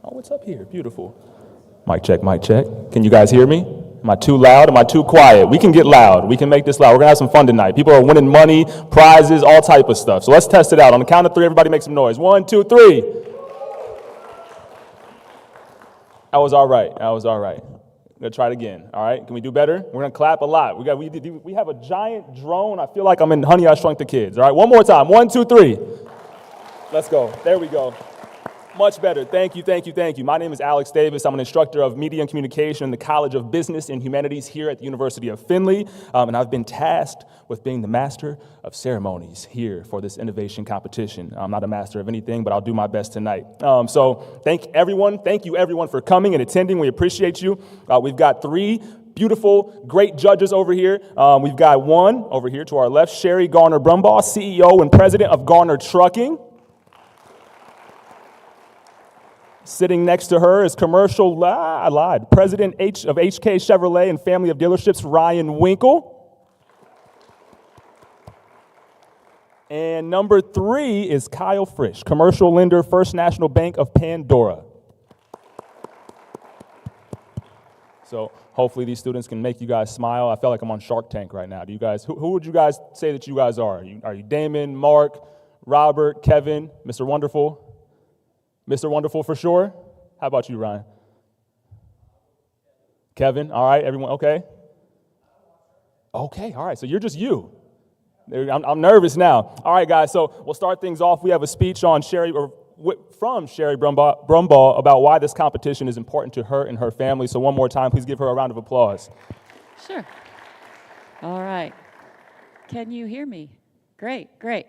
Oh, what's up here? Beautiful. Mic check, mic check. Can you guys hear me? Am I too loud? Am I too quiet? We can get loud. We can make this loud. We're going to have some fun tonight. People are winning money, prizes, all type of stuff. So let's test it out. On the count of three, everybody make some noise. 1, 2, 3. That was all right. That was all right. We're going to try it again. All right? Can we do better? We're going to clap a lot. We have a giant drone. I feel like I'm in Honey, I Shrunk the Kids. All right? One more time. 1, 2, 3. Let's go. There we go. Much better. Thank you, thank you, thank you. My name is Alex Davis. I'm an instructor of Media and Communication in the College of Business and Humanities here at the University of Findlay, and I've been tasked with being the master of ceremonies here for this innovation competition. I'm not a master of anything, but I'll do my best tonight. So thank you everyone for coming and attending. We appreciate you. We've got 3 beautiful, great judges over here. We've got one over here to our left, Sherry Garner-Brumbaugh, CEO and president of Garner Trucking. Sitting next to her is President of HK Chevrolet and Family of Dealerships, Ryan Winkle. And number 3 is Kyle Frisch, commercial lender, First National Bank of Pandora. So hopefully these students can make you guys smile. I feel like I'm on Shark Tank right now. Do you guys? Who would you guys say that you guys are? Are you Damon, Mark, Robert, Kevin, Mr. Wonderful? Mr. Wonderful for sure. How about you, Ryan? Kevin, all right, everyone, okay? Okay, all right, so you're just you. I'm nervous now. All right, guys, so we'll start things off. We have a speech on from Sherry Brumbaugh about why this competition is important to her and her family. So one more time, please give her a round of applause. Sure. All right. Can you hear me? Great, great.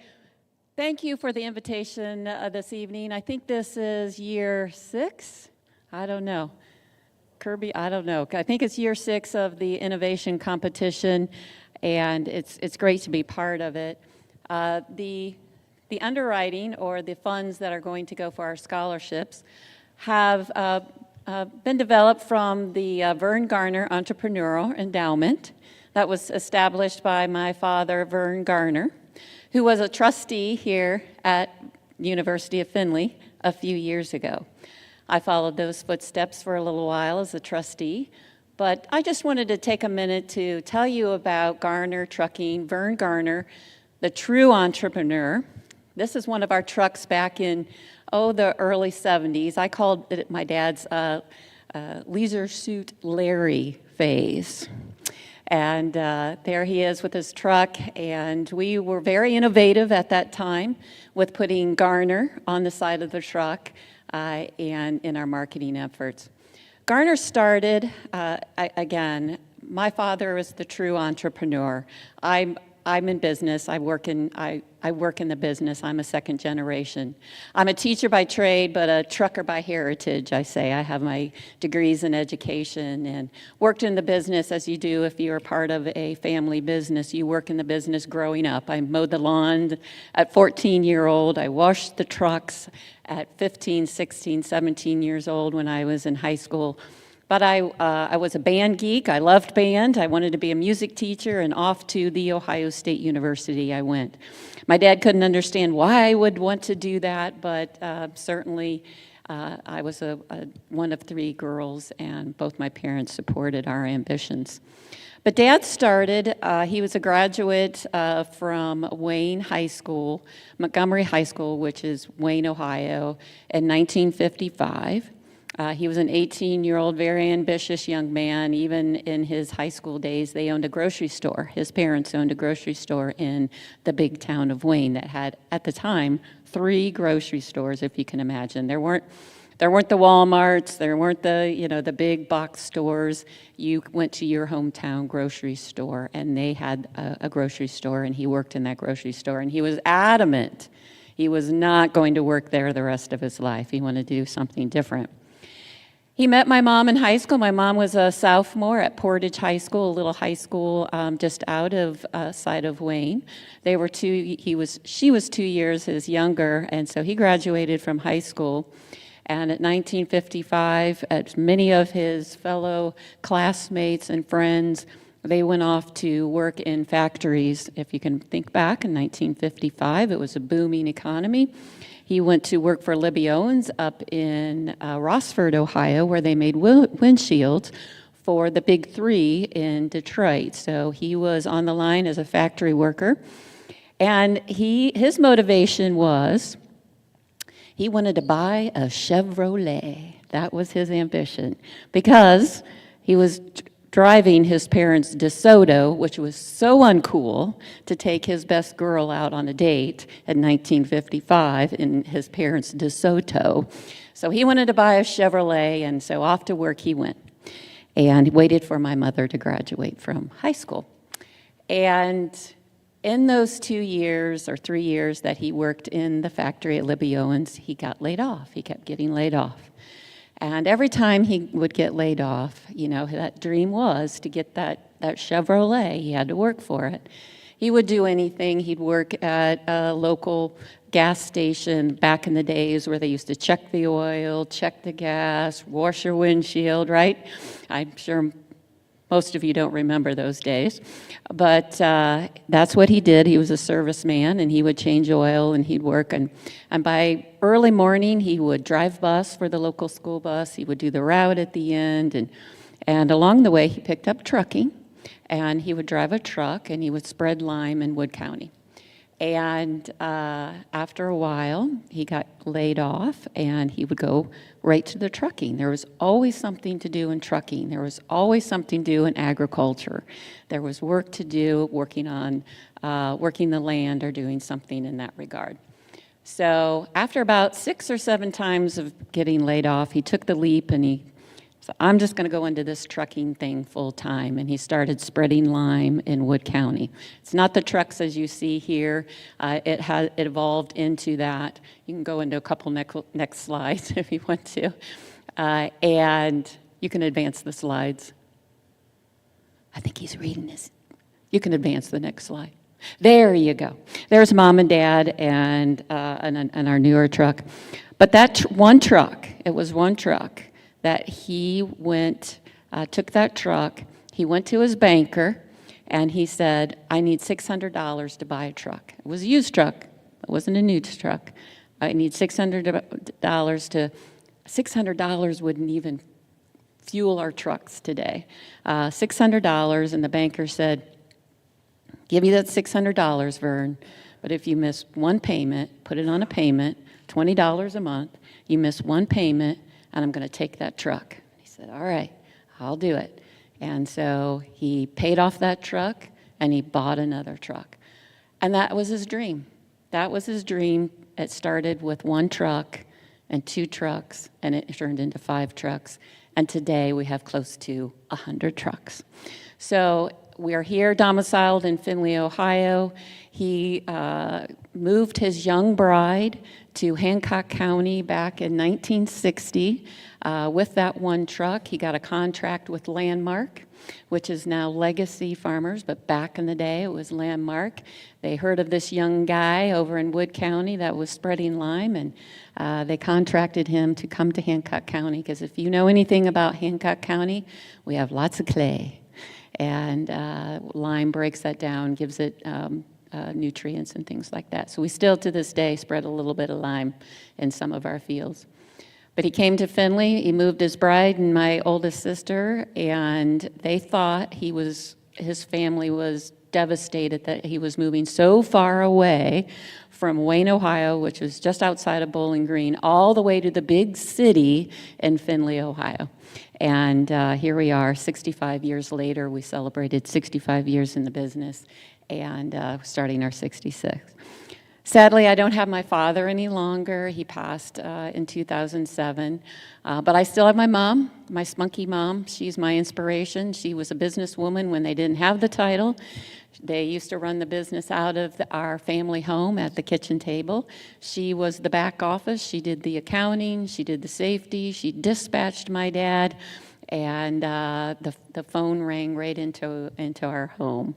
Thank you for the invitation this evening. I think this is year 6. I don't know. Kirby, I don't know. I think it's year 6 of the innovation competition, and it's great to be part of it. The underwriting, or the funds that are going to go for our scholarships, have been developed from the Vern Garner Entrepreneurial Endowment that was established by my father, Vern Garner, who was a trustee here at University of Findlay a few years ago. I followed those footsteps for a little while as a trustee, but I just wanted to take a minute to tell you about Garner Trucking, Vern Garner, the true entrepreneur. This is one of our trucks back in, the early 70s. I called it my dad's leisure suit Larry phase. And there he is with his truck, and we were very innovative at that time with putting Garner on the side of the truck and in our marketing efforts. Garner started, again, my father was the true entrepreneur. I'm in business. I work in the business. I'm a second generation. I'm a teacher by trade, but a trucker by heritage, I say. I have my degrees in education and worked in the business as you do if you're part of a family business. You work in the business growing up. I mowed the lawn at 14-year-old. I washed the trucks at 15, 16, 17 years old when I was in high school. But I was a band geek. I loved band. I wanted to be a music teacher, and off to The Ohio State University I went. My dad couldn't understand why I would want to do that, but certainly I was one of 3 girls, and both my parents supported our ambitions. But Dad started, he was a graduate from Wayne High School, Montgomery High School, which is Wayne, Ohio, in 1955. He was an 18-year-old, very ambitious young man. Even in his high school days, they owned a grocery store. His parents owned a grocery store in the big town of Wayne that had, at the time, 3 grocery stores, if you can imagine. There weren't the Walmarts, there weren't the big box stores. You went to your hometown grocery store, and they had a grocery store, and he worked in that grocery store, and he was adamant he was not going to work there the rest of his life. He wanted to do something different. He met my mom in high school. My mom was a sophomore at Portage High School, a little high school just out of side of Wayne. They were she was 2 years his younger, and so he graduated from high school. And at 1955, as many of his fellow classmates and friends, they went off to work in factories. If you can think back, in 1955, it was a booming economy. He went to work for Libby Owens up in Rossford, Ohio, where they made windshields for the Big Three in Detroit. So he was on the line as a factory worker. And his motivation was he wanted to buy a Chevrolet. That was his ambition, because he was driving his parents' DeSoto, which was so uncool to take his best girl out on a date in 1955 in his parents' DeSoto. So he wanted to buy a Chevrolet, and so off to work he went. And waited for my mother to graduate from high school. And in those 2 years or 3 years that he worked in the factory at Libby Owens, he got laid off. He kept getting laid off. And every time he would get laid off, that dream was to get that Chevrolet. He had to work for it. He would do anything. He'd work at a local gas station back in the days where they used to check the oil, check the gas, wash your windshield, right? I'm sure most of you don't remember those days. But that's what he did. He was a serviceman, and he would change oil, and he'd work. And by early morning, he would drive bus for the local school bus. He would do the route at the end. And along the way, he picked up trucking, and he would drive a truck, and he would spread lime in Wood County. And after a while, he got laid off, and he would go right to the trucking. There was always something to do in trucking. There was always something to do in agriculture. There was work to do working the land or doing something in that regard. So after about 6 or 7 times of getting laid off, he took the leap, and he said, I'm just going to go into this trucking thing full time. And he started spreading lime in Wood County. It's not the trucks as you see here. It evolved into that. You can go into a couple next slides if you want to. And you can advance the slides. I think he's reading this. You can advance the next slide. There you go. There's Mom and Dad and our newer truck. But that one truck, it was one truck that he took that truck, he went to his banker, and he said, I need $600 to buy a truck. It was a used truck. It wasn't a new truck. I need $600 wouldn't even fuel our trucks today. $600, and the banker said, give me that $600, Vern, but if you miss one payment, put it on a payment, $20 a month, you miss one payment, and I'm going to take that truck. He said, all right, I'll do it. And so he paid off that truck, and he bought another truck. And that was his dream. That was his dream. It started with one truck and 2 trucks, and it turned into 5 trucks. And today we have close to 100 trucks. So we are here domiciled in Findlay, Ohio. He moved his young bride to Hancock County back in 1960 with that one truck. He got a contract with Landmark, which is now Legacy Farmers, but back in the day it was Landmark. They heard of this young guy over in Wood County that was spreading lime, and they contracted him to come to Hancock County, because if you know anything about Hancock County, we have lots of clay. And lime breaks that down, gives it nutrients and things like that. So we still, to this day, spread a little bit of lime in some of our fields. But he came to Findlay, he moved his bride and my oldest sister, and they thought his family was devastated that he was moving so far away from Wayne, Ohio, which was just outside of Bowling Green, all the way to the big city in Findlay, Ohio. And here we are, 65 years later. We celebrated 65 years in the business, and starting our 66th. Sadly, I don't have my father any longer. He passed in 2007. But I still have my mom, my spunky mom. She's my inspiration. She was a businesswoman when they didn't have the title. They used to run the business out of our family home at the kitchen table. She was the back office. She did the accounting. She did the safety. She dispatched my dad. And the phone rang right into our home.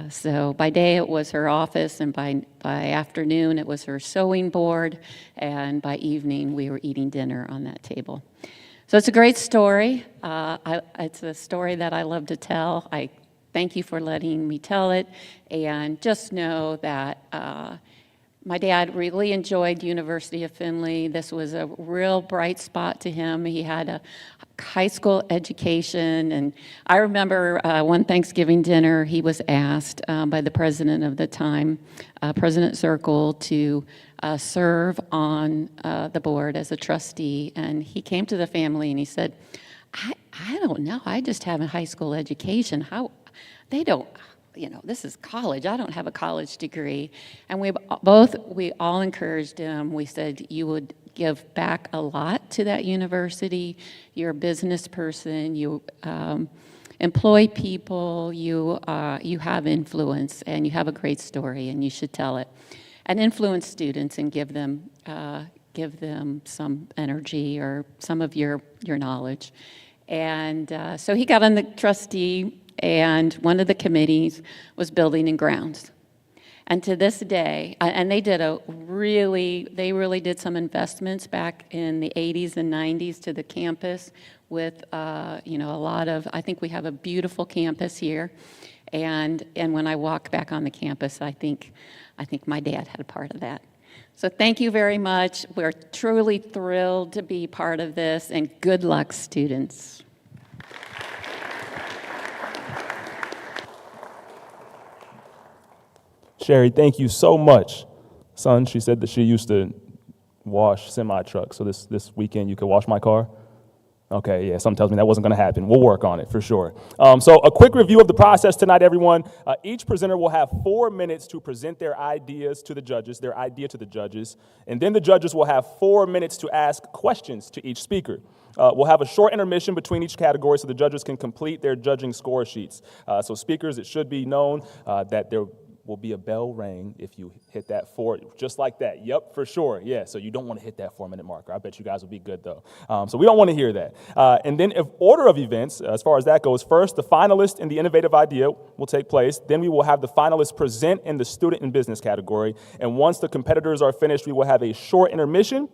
So by day it was her office, and by afternoon it was her sewing board, and by evening we were eating dinner on that table. So it's a great story. It's a story that I love to tell. I thank you for letting me tell it, and just know that My dad really enjoyed University of Findlay. This was a real bright spot to him. He had a high school education, and I remember one Thanksgiving dinner, he was asked by the president of the time, President Zirkle, to serve on the board as a trustee, and he came to the family and he said, I don't know, I just have a high school education. How, they don't, this is college. I don't have a college degree. And we all encouraged him. We said, you would give back a lot to that university. You're a business person. You employ people. You have influence, and you have a great story, and you should tell it. And influence students and give them some energy or some of your knowledge. And so he got on the trustee, and one of the committees was building and grounds. And to this day, and they really did some investments back in the 80s and 90s to the campus with, a lot of, I think we have a beautiful campus here. And when I walk back on the campus, I think my dad had a part of that. So thank you very much. We're truly thrilled to be part of this, and good luck, students. Sherry, thank you so much. Son, she said that she used to wash semi-trucks, so this weekend you could wash my car? Okay, yeah, something tells me that wasn't going to happen. We'll work on it for sure. So a quick review of the process tonight, everyone. Each presenter will have 4 minutes to present their idea to the judges, and then the judges will have 4 minutes to ask questions to each speaker. We'll have a short intermission between each category so the judges can complete their judging score sheets. So speakers, it should be known that there will be a bell ring if you hit that 4, just like that. Yep, for sure. Yeah, so you don't want to hit that 4-minute marker. I bet you guys will be good, though. So we don't want to hear that. And then if order of events, as far as that goes, first, the finalist in the innovative idea will take place. Then we will have the finalists present in the student and business category. And once the competitors are finished, we will have a short intermission.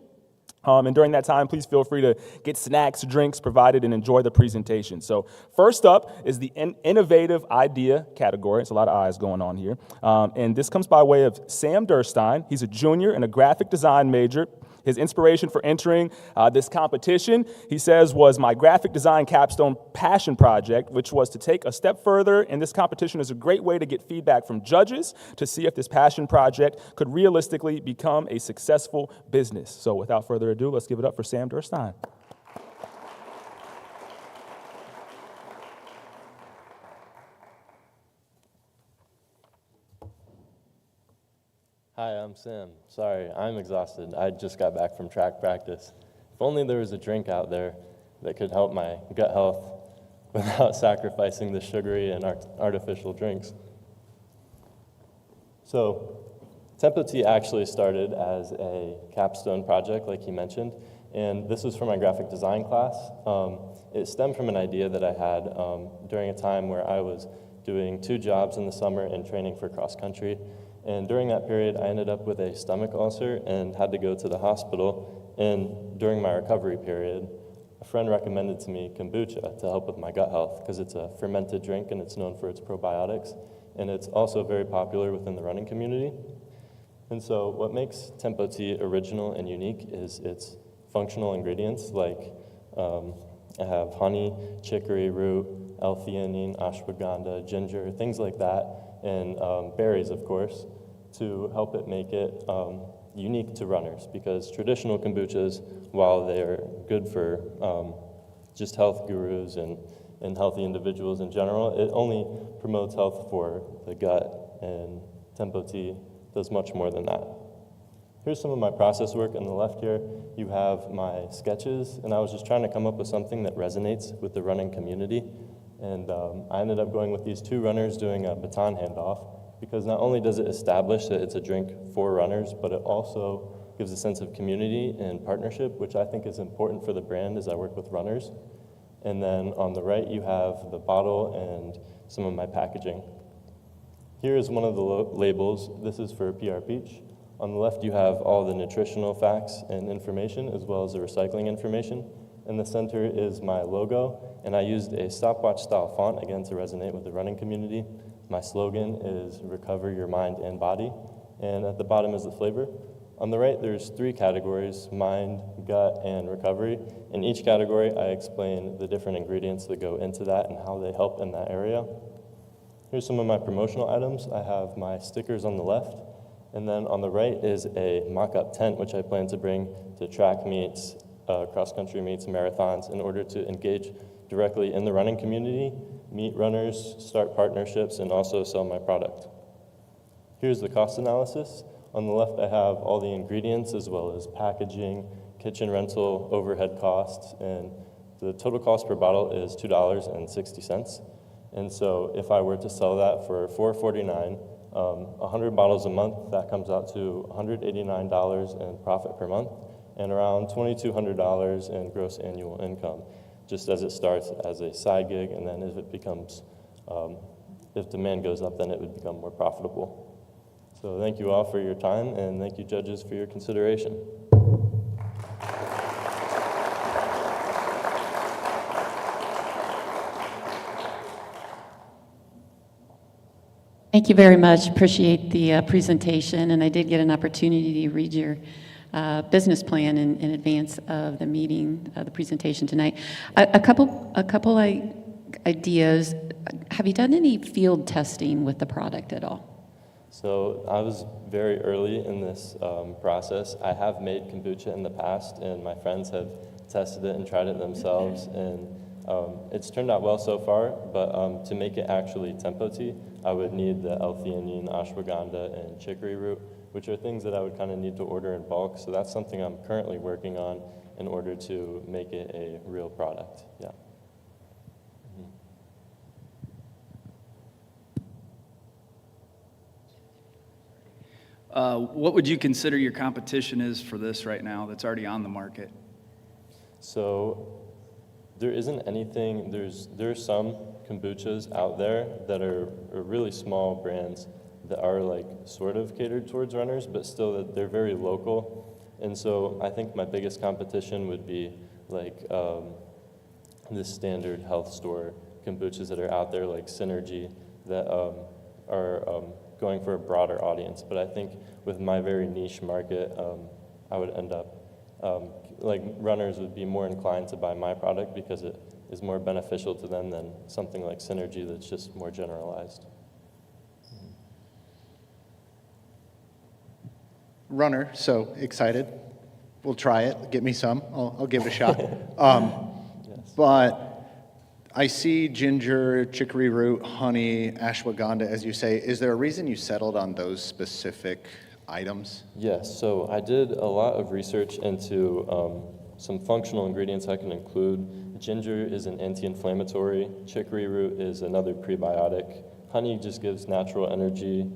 And during that time, please feel free to get snacks, drinks provided, and enjoy the presentation. So first up is the innovative idea category. It's a lot of eyes going on here. And this comes by way of Sam Durstein. He's a junior and a graphic design major. His inspiration for entering this competition, he says, was my graphic design capstone passion project, which was to take a step further. And this competition is a great way to get feedback from judges to see if this passion project could realistically become a successful business. So without further ado, let's give it up for Sam Durstein. Hi, I'm Sam. Sorry, I'm exhausted. I just got back from track practice. If only there was a drink out there that could help my gut health without sacrificing the sugary and artificial drinks. So, Tempo Tea actually started as a capstone project, like he mentioned, and this was for my graphic design class. It stemmed from an idea that I had during a time where I was doing 2 jobs in the summer and training for cross country. And during that period, I ended up with a stomach ulcer and had to go to the hospital. And during my recovery period, a friend recommended to me kombucha to help with my gut health because it's a fermented drink and it's known for its probiotics. And it's also very popular within the running community. And so what makes Tempo Tea original and unique is its functional ingredients, like I have honey, chicory root, L-theanine, ashwagandha, ginger, things like that, and berries, of course, to help it make it unique to runners, because traditional kombuchas, while they're good for just health gurus and healthy individuals in general, it only promotes health for the gut, and Tempo Tea does much more than that. Here's some of my process work. On the left here, you have my sketches, and I was just trying to come up with something that resonates with the running community. And I ended up going with these 2 runners doing a baton handoff, because not only does it establish that it's a drink for runners, but it also gives a sense of community and partnership, which I think is important for the brand as I work with runners. And then on the right, you have the bottle and some of my packaging. Here is one of the labels. This is for PR Peach. On the left, you have all the nutritional facts and information, as well as the recycling information. In the center is my logo, and I used a stopwatch-style font, again, to resonate with the running community. My slogan is "Recover Your Mind and Body," and at the bottom is the flavor. On the right, there's 3 categories: mind, gut, and recovery. In each category, I explain the different ingredients that go into that and how they help in that area. Here's some of my promotional items. I have my stickers on the left, and then on the right is a mock-up tent, which I plan to bring to track meets, cross-country meets, marathons, in order to engage directly in the running community, meet runners, start partnerships, and also sell my product. Here's the cost analysis. On the left, I have all the ingredients as well as packaging, kitchen rental, overhead costs, and the total cost per bottle is $2.60. And so if I were to sell that for $4.49, 100 bottles a month, that comes out to $189 in profit per month and around $2,200 in gross annual income, just as it starts as a side gig, and then if it becomes, if demand goes up, then it would become more profitable. So thank you all for your time, and thank you, judges, for your consideration. Thank you very much. Appreciate the presentation, and I did get an opportunity to read your business plan in advance of the meeting, the presentation tonight. A couple ideas. Have you done any field testing with the product at all? So I was very early in this process. I have made kombucha in the past, and my friends have tested it and tried it themselves, and it's turned out well so far, but to make it actually tempo tea, I would need the L-theanine, ashwagandha, and chicory root, which are things that I would kind of need to order in bulk, so that's something I'm currently working on in order to make it a real product, yeah. What would you consider your competition is for this right now that's already on the market? So there isn't anything, there's some kombuchas out there that are really small brands that are like sort of catered towards runners, but still that they're very local. And so I think my biggest competition would be like the standard health store kombuchas that are out there, like Synergy, that are going for a broader audience. But I think with my very niche market, I would end up, like runners would be more inclined to buy my product because it is more beneficial to them than something like Synergy that's just more generalized. Runner, so excited. We'll try it. Get me some. I'll give it a shot. Yes. But I see ginger, chicory root, honey, ashwagandha, as you say. Is there a reason you settled on those specific items? Yes, so I did a lot of research into some functional ingredients I can include. Ginger is an anti-inflammatory. Chicory root is another prebiotic. Honey just gives natural energy.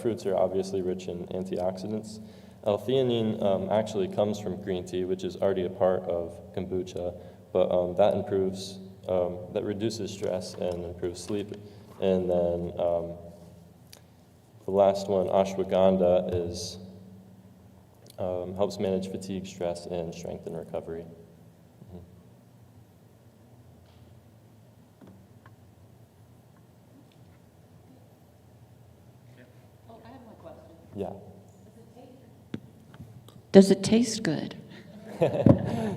Fruits are obviously rich in antioxidants. L-theanine actually comes from green tea, which is already a part of kombucha, but that improves, that reduces stress and improves sleep. And then the last one, ashwagandha, is helps manage fatigue, stress, and strengthen recovery. Oh, I have one question. Yeah. Does it taste good?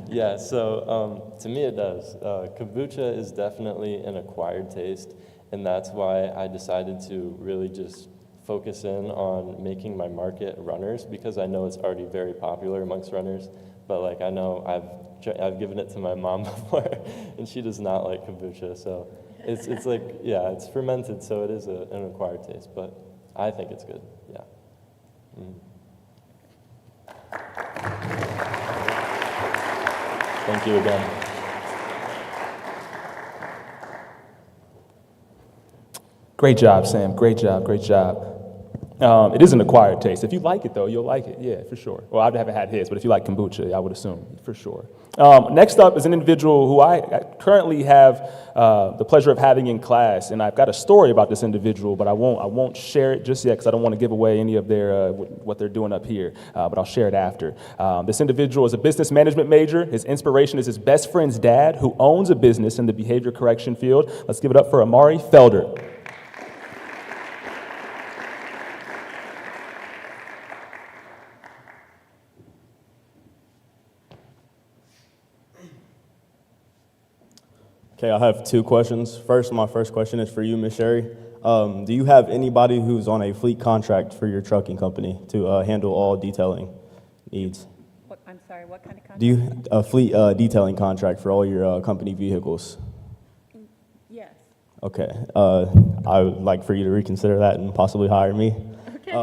Yeah, so to me it does. Kombucha is definitely an acquired taste, and that's why I decided to really just focus in on making my market runners, because I know it's already very popular amongst runners, but like I know I've given it to my mom before, and she does not like kombucha, so it's like, yeah, it's fermented, so it is an acquired taste, but I think it's good, yeah. Thank you again. Great job, Sam. Great job. Great job. It is an acquired taste. If you like it, though, you'll like it. Yeah, for sure. Well, I haven't had his, but if you like kombucha, I would assume, for sure. Next up is an individual who I currently have the pleasure of having in class, and I've got a story about this individual, but I won't share it just yet because I don't want to give away any of their what they're doing up here, but I'll share it after. This individual is a business management major. His inspiration is his best friend's dad, who owns a business in the behavior correction field. Let's give it up for Amari Felder. Okay, I have two questions. My first question is for you, Ms. Sherry. Do you have anybody who's on a fleet contract for your trucking company to handle all detailing needs? I'm sorry, what kind of contract? Do you a fleet detailing contract for all your company vehicles? Yes. Okay, I would like for you to reconsider that and possibly hire me. Okay.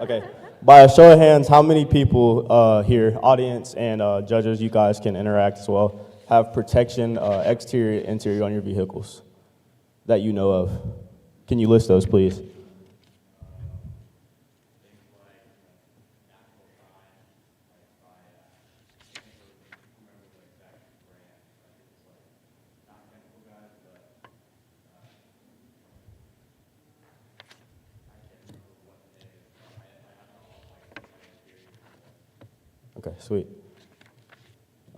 Okay. By a show of hands, how many people here, audience and judges, you guys can interact as well, have protection, exterior, interior on your vehicles that you know of? Can you list those, please? Okay, sweet.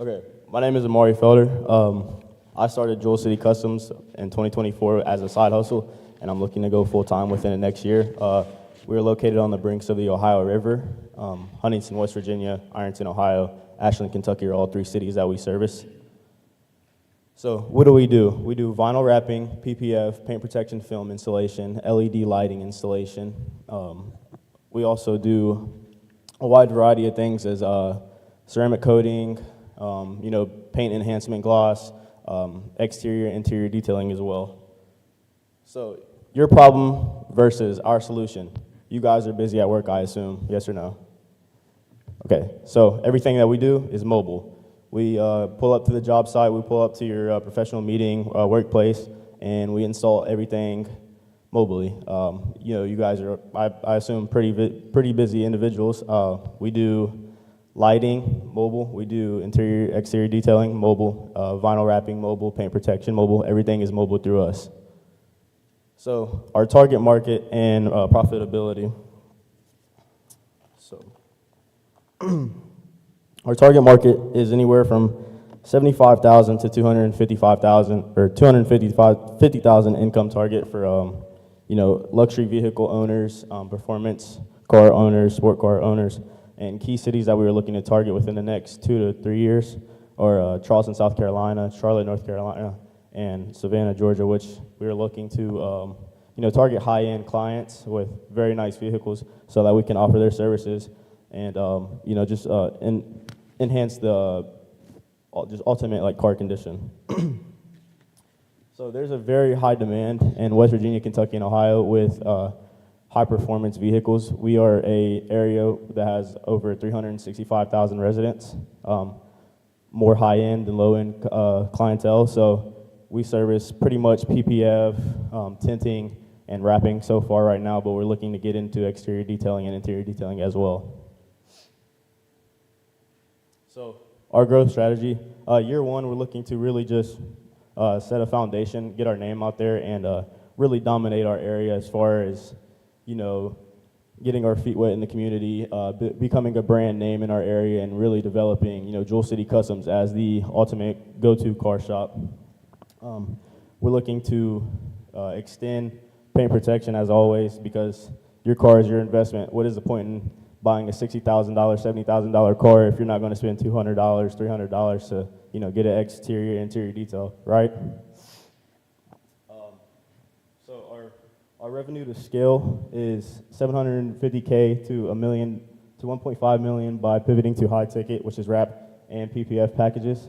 Okay, my name is Amari Felder. I started Jewel City Customs in 2024 as a side hustle, and I'm looking to go full-time within the next year. We're located on the brinks of the Ohio River. Huntington, West Virginia, Ironton, Ohio, Ashland, Kentucky are all three cities that we service. So what do? We do vinyl wrapping, PPF, paint protection film installation, LED lighting installation. We also do a wide variety of things as ceramic coating, paint enhancement gloss, exterior, interior detailing as well. So your problem versus our solution. You guys are busy at work, I assume, yes or no? Okay, so everything that we do is mobile. We pull up to the job site, we pull up to your professional meeting, workplace, and we install everything mobily. You guys are, I assume, pretty busy individuals. We do lighting, mobile. We do interior, exterior detailing, mobile. Vinyl wrapping, mobile. Paint protection, mobile. Everything is mobile through us. So our target market and profitability. So our target market is anywhere from 75,000 to 255,000 or 250,000 income target for luxury vehicle owners, performance car owners, sport car owners, and key cities that we were looking to target within the next 2 to 3 years are Charleston, South Carolina, Charlotte, North Carolina, and Savannah, Georgia, which we are looking to target high-end clients with very nice vehicles so that we can offer their services and enhance the just ultimate car condition. So there's a very high demand in West Virginia, Kentucky, and Ohio with high-performance vehicles. We are a area that has over 365,000 residents, more high-end than low-end clientele. So we service pretty much PPF, tinting, and wrapping so far right now, but we're looking to get into exterior detailing and interior detailing as well. So our growth strategy, year one, we're looking to really just set a foundation, get our name out there, and really dominate our area as far as, getting our feet wet in the community, becoming a brand name in our area, and really developing, Jewel City Customs as the ultimate go-to car shop. We're looking to extend paint protection as always, because your car is your investment. What is the point in buying a $60,000, $70,000 car if you're not going to spend $200, $300 to get an exterior, interior detail, right? So our revenue to scale is $750K to $1 million to $1.5 million by pivoting to high ticket, which is wrap and PPF packages.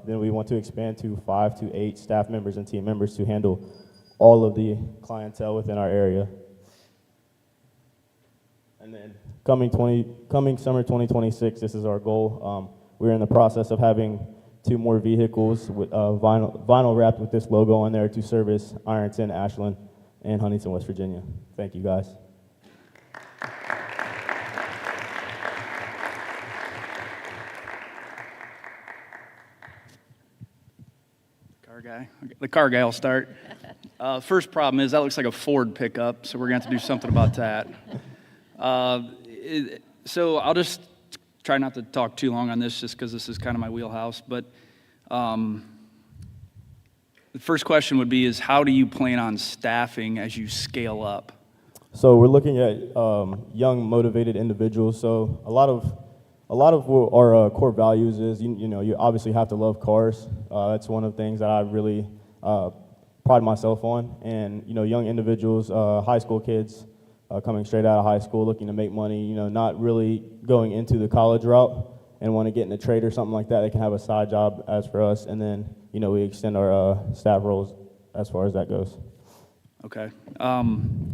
Then we want to expand to 5 to 8 staff members and team members to handle all of the clientele within our area. And then coming summer 2026, this is our goal. We're in the process of having 2 more vehicles with vinyl wrapped with this logo on there to service Ironton, Ashland, and Huntington, West Virginia. Thank you, guys. The car guy will start. First problem is that looks like a Ford pickup, so we're going to have to do something about that. So I'll just try not to talk too long on this just because this is kind of my wheelhouse. But the first question would be is how do you plan on staffing as you scale up? So we're looking at young, motivated individuals. So a lot of what our core values is, you obviously have to love cars. That's one of the things that I really pride myself on. And, you know, young individuals, high school kids coming straight out of high school looking to make money, you know, not really going into the college route and want to get in a trade or something like that, they can have a side job as for us. And then, you know, we extend our staff roles as far as that goes. Okay.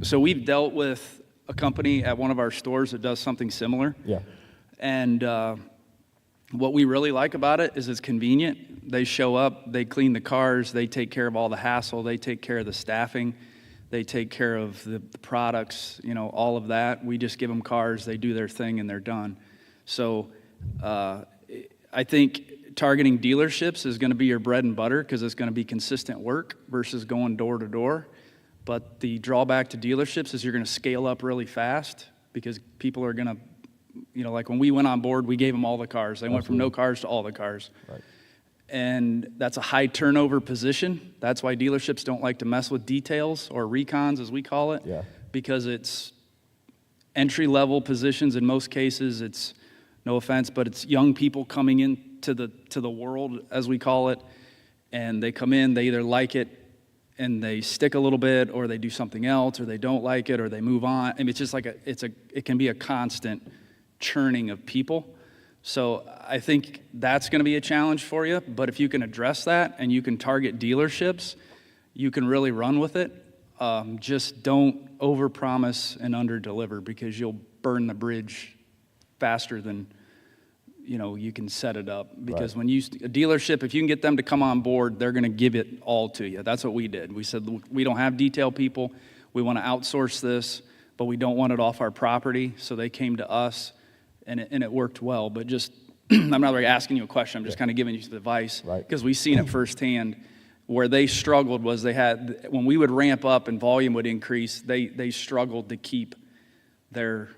So we've dealt with a company at one of our stores that does something similar. Yeah. And what we really like about it is it's convenient. They show up, they clean the cars, they take care of all the hassle, they take care of the staffing, they take care of the products, you know, all of that. We just give them cars, they do their thing, and they're done. So I think targeting dealerships is going to be your bread and butter because it's going to be consistent work versus going door to door. But the drawback to dealerships is you're going to scale up really fast because people are going to, you know, like when we went on board, we gave them all the cars. They went from no cars to all the cars. Right. And that's a high turnover position. That's why dealerships don't like to mess with details or recons, as we call it, Yeah. because it's entry-level positions in most cases. It's, no offense, but it's young people coming into the world, as we call it, and they come in, they either like it and they stick a little bit, or they do something else, or they don't like it, or they move on. I mean, it's just like it can be a constant churning of people. So I think that's going to be a challenge for you. But if you can address that and you can target dealerships, you can really run with it. Just don't overpromise and underdeliver because you'll burn the bridge faster than, you know, you can set it up. Because when a dealership, if you can get them to come on board, they're going to give it all to you. That's what we did. We said, we don't have detail people. We want to outsource this, but we don't want it off our property. So they came to us, and it worked well. But just, I'm not really asking you a question. I'm just kind of giving you some advice. Because we've seen it firsthand. Where they struggled was when we would ramp up and volume would increase, they struggled to keep their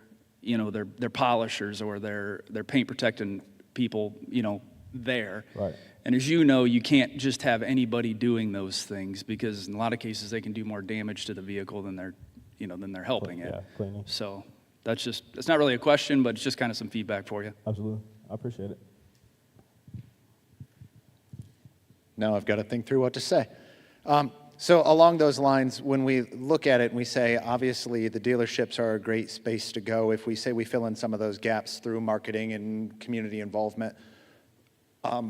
polishers or their paint protecting people, you know, there. Right. And as you know, you can't just have anybody doing those things because in a lot of cases they can do more damage to the vehicle than they're helping it. Yeah, cleaning. So it's not really a question, but it's just kind of some feedback for you. Absolutely. I appreciate it. Now I've got to think through what to say. So along those lines, when we look at it and we say, obviously, the dealerships are a great space to go if we say we fill in some of those gaps through marketing and community involvement,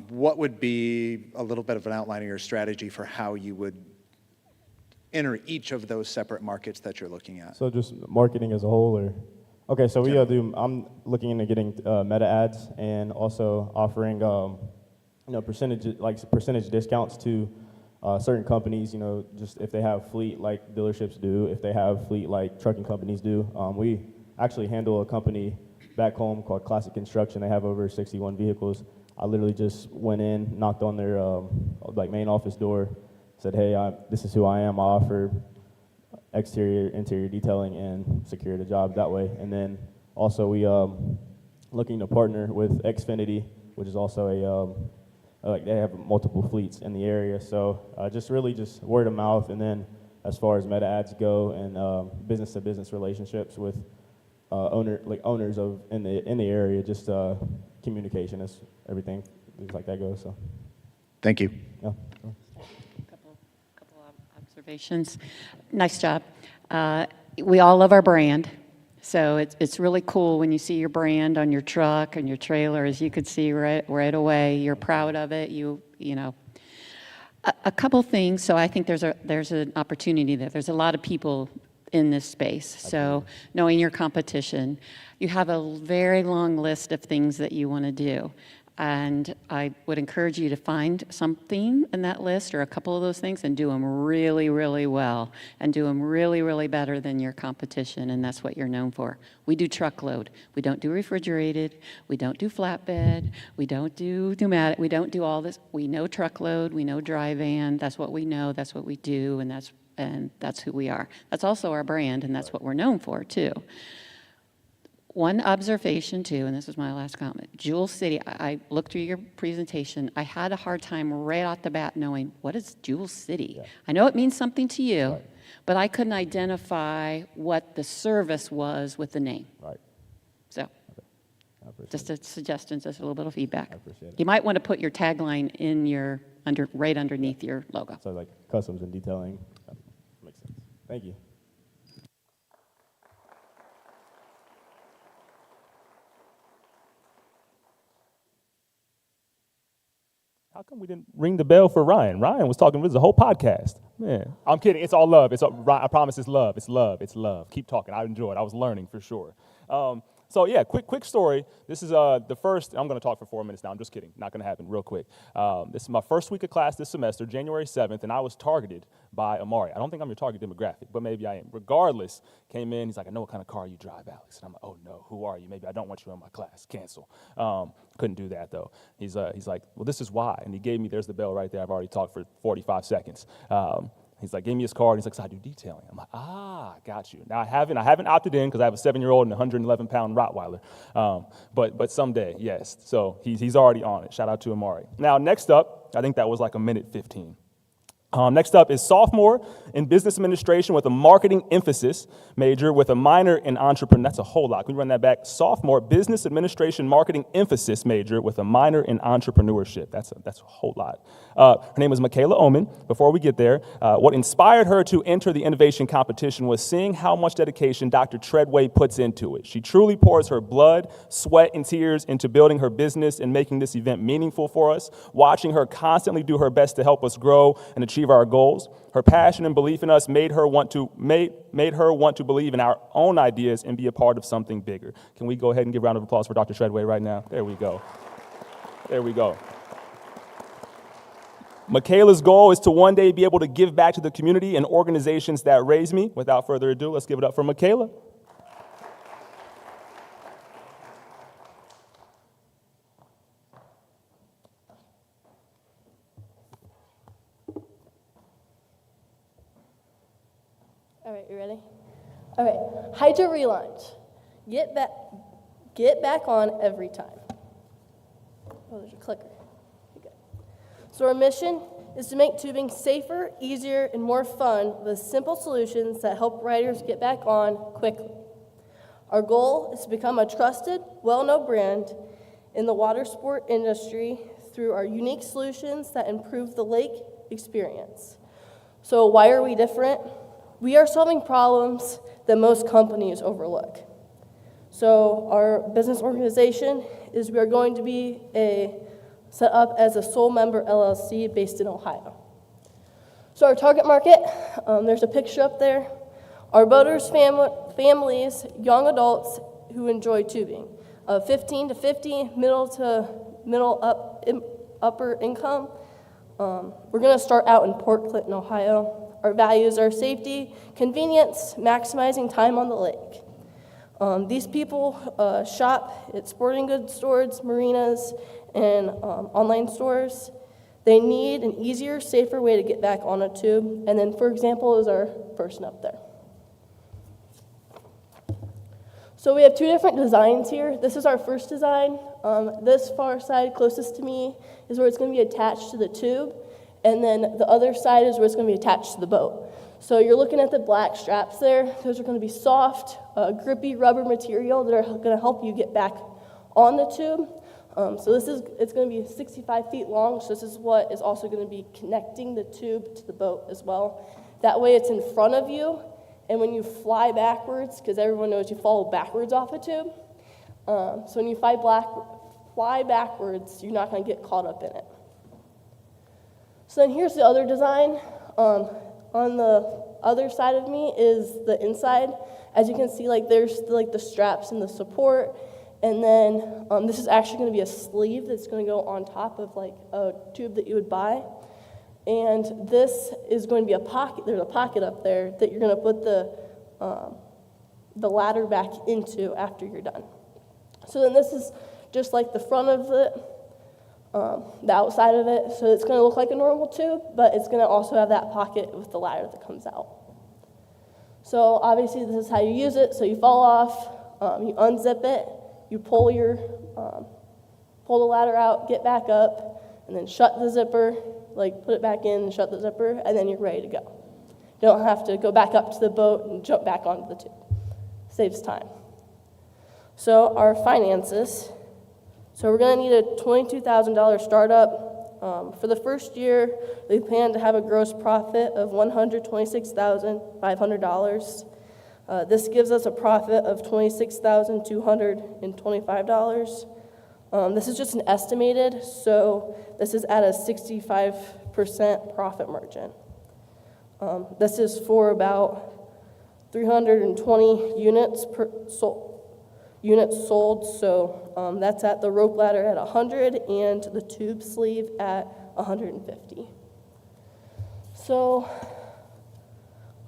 what would be a little bit of an outline of your strategy for how you would enter each of those separate markets that you're looking at? So just marketing as a whole, or? Okay, so I'm looking into getting meta ads and also offering, percentage discounts to certain companies, you know, just if they have fleet like dealerships do, if they have fleet like trucking companies do. We actually handle a company back home called Classic Construction. They have over 61 vehicles. I literally just went in, knocked on their main office door, said, hey, this is who I am. I offer exterior, interior detailing, and secure the job that way. And then also we looking to partner with Xfinity, which is also they have multiple fleets in the area. So just word of mouth. And then as far as meta ads go and business to business relationships with owners in the area, just communication is everything, things like that goes. So Thank you. yeah. Couple of observations. Nice job. We all love our brand. So it's really cool when you see your brand on your truck and your trailer, as you could see right away. You're proud of it. You know. A couple things. So I think there's an opportunity there. There's a lot of people in this space. So knowing your competition, you have a very long list of things that you want to do. And I would encourage you to find something in that list or a couple of those things and do them really, really well and do them really, really better than your competition, and that's what you're known for. We do truckload. We don't do refrigerated. We don't do flatbed. We don't do pneumatic. We don't do all this. We know truckload. We know dry van. That's what we know. That's what we do, and that's who we are. That's also our brand, and that's what we're known for, too. One observation, too, and this is my last comment. Jewel City, I looked through your presentation. I had a hard time right off the bat knowing, what is Jewel City? Yeah. I know it means something to you, right, but I couldn't identify what the service was with the name. Right. So, okay. just a suggestion, just a little bit of feedback. I appreciate it. You might want to put your tagline in your right underneath your logo. So like customs and detailing. That makes sense. Thank you. How come we didn't ring the bell for Ryan? Ryan was talking, this is a whole podcast. Man, I'm kidding. It's all love. I promise it's love. It's love. It's love. Keep talking. I enjoyed it. I was learning for sure. So yeah, quick story. This is the first, I'm going to talk for 4 minutes now. I'm just kidding. Not going to happen. Real quick. This is my first week of class this semester, January 7th, and I was targeted by Amari. I don't think I'm your target demographic, but maybe I am. Regardless, came in, he's like, I know what kind of car you drive, Alex. And I'm like, oh no, who are you? Maybe I don't want you in my class. Cancel. Couldn't do that though. He's like, well, this is why. And he gave me, there's the bell right there. I've already talked for 45 seconds. He's like, gave me his card. He's like, so I do detailing. I'm like, got you. Now I haven't opted in because I have a 7-year-old and a 111-pound Rottweiler. But someday, yes. So he's already on it. Shout out to Amari. Now next up, I think that was like a minute 15. Next up is sophomore in business administration with a marketing emphasis major with a minor in entrepreneur. That's a whole lot. Can we run that back? Sophomore business administration marketing emphasis major with a minor in entrepreneurship. That's a whole lot. Her name is Michaela Oman. Before we get there, what inspired her to enter the innovation competition was seeing how much dedication Dr. Treadway puts into it. She truly pours her blood, sweat, and tears into building her business and making this event meaningful for us. Watching her constantly do her best to help us grow and achieve our goals. Her passion and belief in us made her want to believe in our own ideas and be a part of something bigger. Can we go ahead and give a round of applause for Dr. Treadway right now? There we go. There we go. Michaela's goal is to one day be able to give back to the community and organizations that raised me. Without further ado, let's give it up for Michaela. All right, you ready? All right, Hydro relaunch. Get back on every time. Oh, there's a clicker. Okay, good. So our mission is to make tubing safer, easier, and more fun with simple solutions that help riders get back on quickly. Our goal is to become a trusted, well-known brand in the water sport industry through our unique solutions that improve the lake experience. So why are we different? We are solving problems that most companies overlook. So our business organization is we are going to be set up as a sole member LLC based in Ohio. So our target market, there's a picture up there. Our boaters, families, young adults who enjoy tubing, 15 to 50, upper income. We're going to start out in Port Clinton, Ohio. Our values are safety, convenience, maximizing time on the lake. These people shop at sporting goods stores, marinas, and online stores. They need an easier, safer way to get back on a tube. And then, for example, is our person up there. So we have two different designs here. This is our first design. This far side closest to me is where it's going to be attached to the tube. And then the other side is where it's going to be attached to the boat. So you're looking at the black straps there. Those are going to be soft, grippy rubber material that are going to help you get back on the tube. So it's going to be 65 feet long. So this is what is also going to be connecting the tube to the boat as well. That way it's in front of you. And when you fly backwards, because everyone knows you fall backwards off a tube. So when you fly backwards, you're not going to get caught up in it. So then here's the other design. On the other side of me is the inside. As you can see, there's the straps and the support. And then this is actually going to be a sleeve that's going to go on top of a tube that you would buy. And this is going to be a pocket. There's a pocket up there that you're going to put the ladder back into after you're done. So then this is just like the front of it. The outside of it, so it's going to look like a normal tube, but it's going to also have that pocket with the ladder that comes out. So obviously this is how you use it. So you fall off, you unzip it, you pull the ladder out, get back up, and then shut the zipper, put it back in and shut the zipper, and then you're ready to go. You don't have to go back up to the boat and jump back onto the tube. Saves time. So our finances. So we're going to need a $22,000 startup. For the first year, we plan to have a gross profit of $126,500. This gives us a profit of $26,225. This is just an estimated, so this is at a 65% profit margin. This is for about 320 units sold, so that's at the rope ladder at 100 and the tube sleeve at 150. So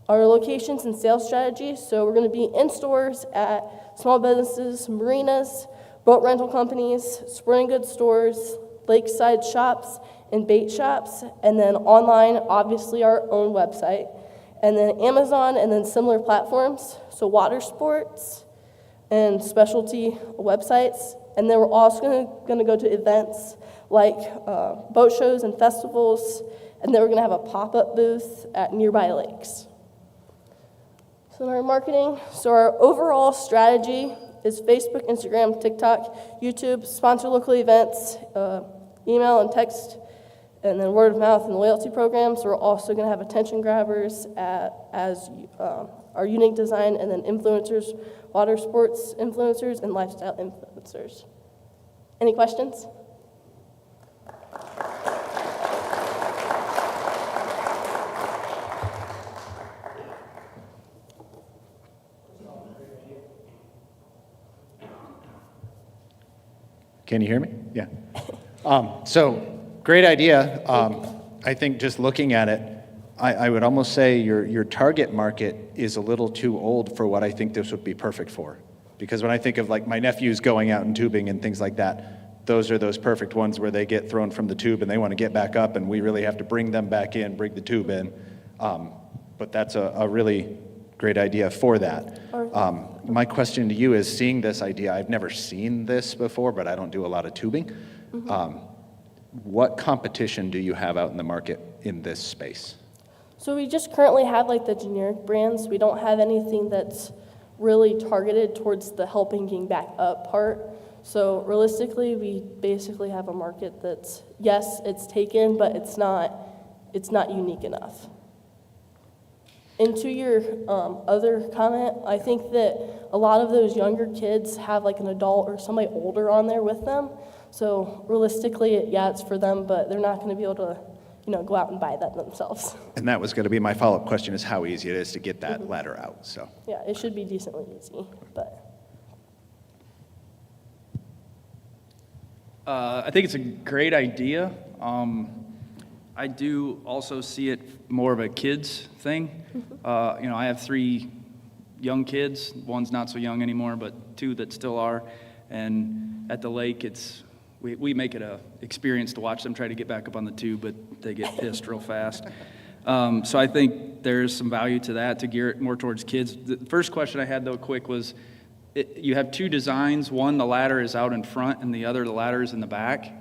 our locations and sales strategy, so we're going to be in stores at small businesses, marinas, boat rental companies, sporting goods stores, lakeside shops, and bait shops, and then online, obviously our own website, and then Amazon, and then similar platforms, so water sports and specialty websites. And then we're also going to go to events like boat shows and festivals, and then we're going to have a pop-up booth at nearby lakes. So in our marketing, so our overall strategy is Facebook, Instagram, TikTok, YouTube, sponsor local events, email and text, and then word of mouth and loyalty programs. We're also going to have attention grabbers as our unique design, and then influencers, water sports influencers, and lifestyle influencers. Any questions? Can you hear me? Yeah. So great idea. I think just looking at it, I would almost say your target market is a little too old for what I think this would be perfect for. Because when I think of like my nephews going out and tubing and things like that, those are those perfect ones where they get thrown from the tube and they want to get back up, and we really have to bring them back in, bring the tube in. But that's a really great idea for that. My question to you is, seeing this idea, I've never seen this before, but I don't do a lot of tubing. What competition do you have out in the market in this space? So we just currently have like the generic brands. We don't have anything that's really targeted towards the helping getting back up part. So realistically, we basically have a market that's, yes, it's taken, but it's not unique enough. And to your other comment, I think that a lot of those younger kids have like an adult or somebody older on there with them. So realistically, yeah, it's for them, but they're not going to be able to, go out and buy that themselves. And that was going to be my follow-up question, is how easy it is to get that ladder out. So Yeah, it should be decently easy, but. I think it's a great idea. I do also see it more of a kids thing. I have 3 young kids. One's not so young anymore, but 2 that still are. And at the lake, we make it a experience to watch them try to get back up on the tube, but they get pissed real fast. So I think there's some value to that, to gear it more towards kids. The first question I had, though, quick, was you have 2 designs. One, the ladder is out in front, and the other, the ladder is in the back.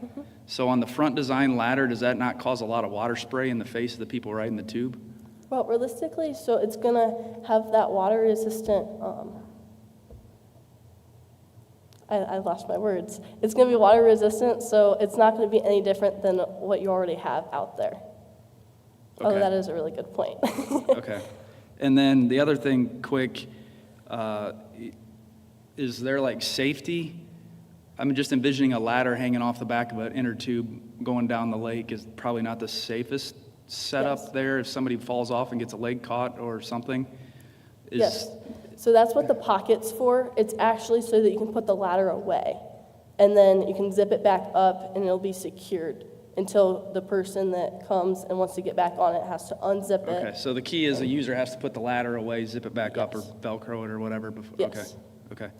So on the front design ladder, does that not cause a lot of water spray in the face of the people riding the tube? Well, realistically, so it's going to have that water resistant, I lost my words. It's going to be water resistant, so it's not going to be any different than what you already have out there. Okay. Oh, that is a really good point. Okay. And then the other thing, quick, is there like safety? I'm just envisioning a ladder hanging off the back of an inner tube going down the lake is probably not the safest setup there if somebody falls off and gets a leg caught or something. Yes. So that's what the pocket's for. It's actually so that you can put the ladder away, and then you can zip it back up, and it'll be secured until the person that comes and wants to get back on it has to unzip it. Okay, so the key is the user has to put the ladder away, zip it back up, or Velcro it or whatever before. Yes. Okay.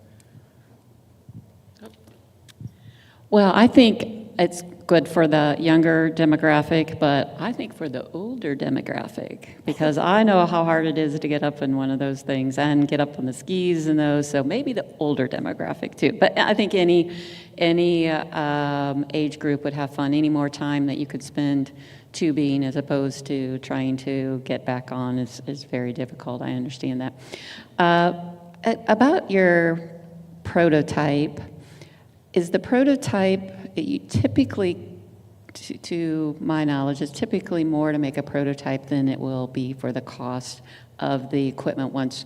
Well, I think it's good for the younger demographic, but I think for the older demographic, because I know how hard it is to get up in one of those things and get up on the skis and those, so maybe the older demographic too. But I think any age group would have fun. Any more time that you could spend tubing as opposed to trying to get back on is very difficult. I understand that. About your prototype, is the prototype, you typically to my knowledge, it's typically more to make a prototype than it will be for the cost of the equipment once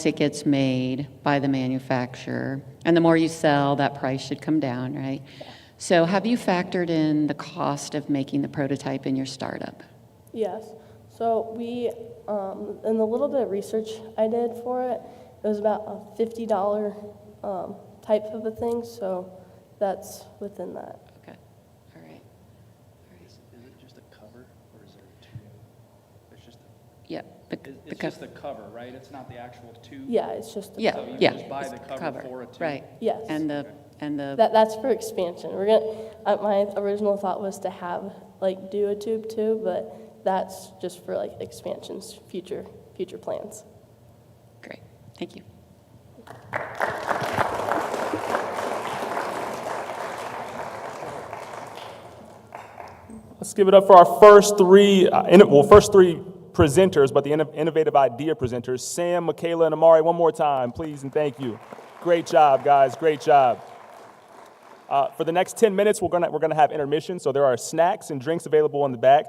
it gets made by the manufacturer. And the more you sell, that price should come down, right? So have you factored in the cost of making the prototype in your startup? Yes. So we, in the little bit of research I did for it, it was about a $50 type of a thing, so that's within that. Okay, all right. Is it just a cover, or is there two? It's just, Yep. it's just the cover, right? It's not the actual tube? Yeah, it's just the Yeah, cover. So you yeah. just buy it's the cover for a tube? Right. Yes. And the That's for expansion. We're gonna. My original thought was to have do a tube too, but that's just for expansions, future plans. great. Thank you. Let's give it up for our first three, first three presenters, but the innovative idea presenters, Sam, Michaela, and Amari. One more time, please, and thank you. Great job, guys. Great job. For the next 10 minutes, we're gonna have intermission, so there are snacks and drinks available in the back.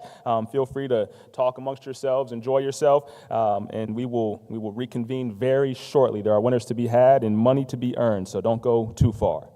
Feel free to talk amongst yourselves, enjoy yourself, and we will reconvene very shortly. There are winners to be had and money to be earned, so don't go too far.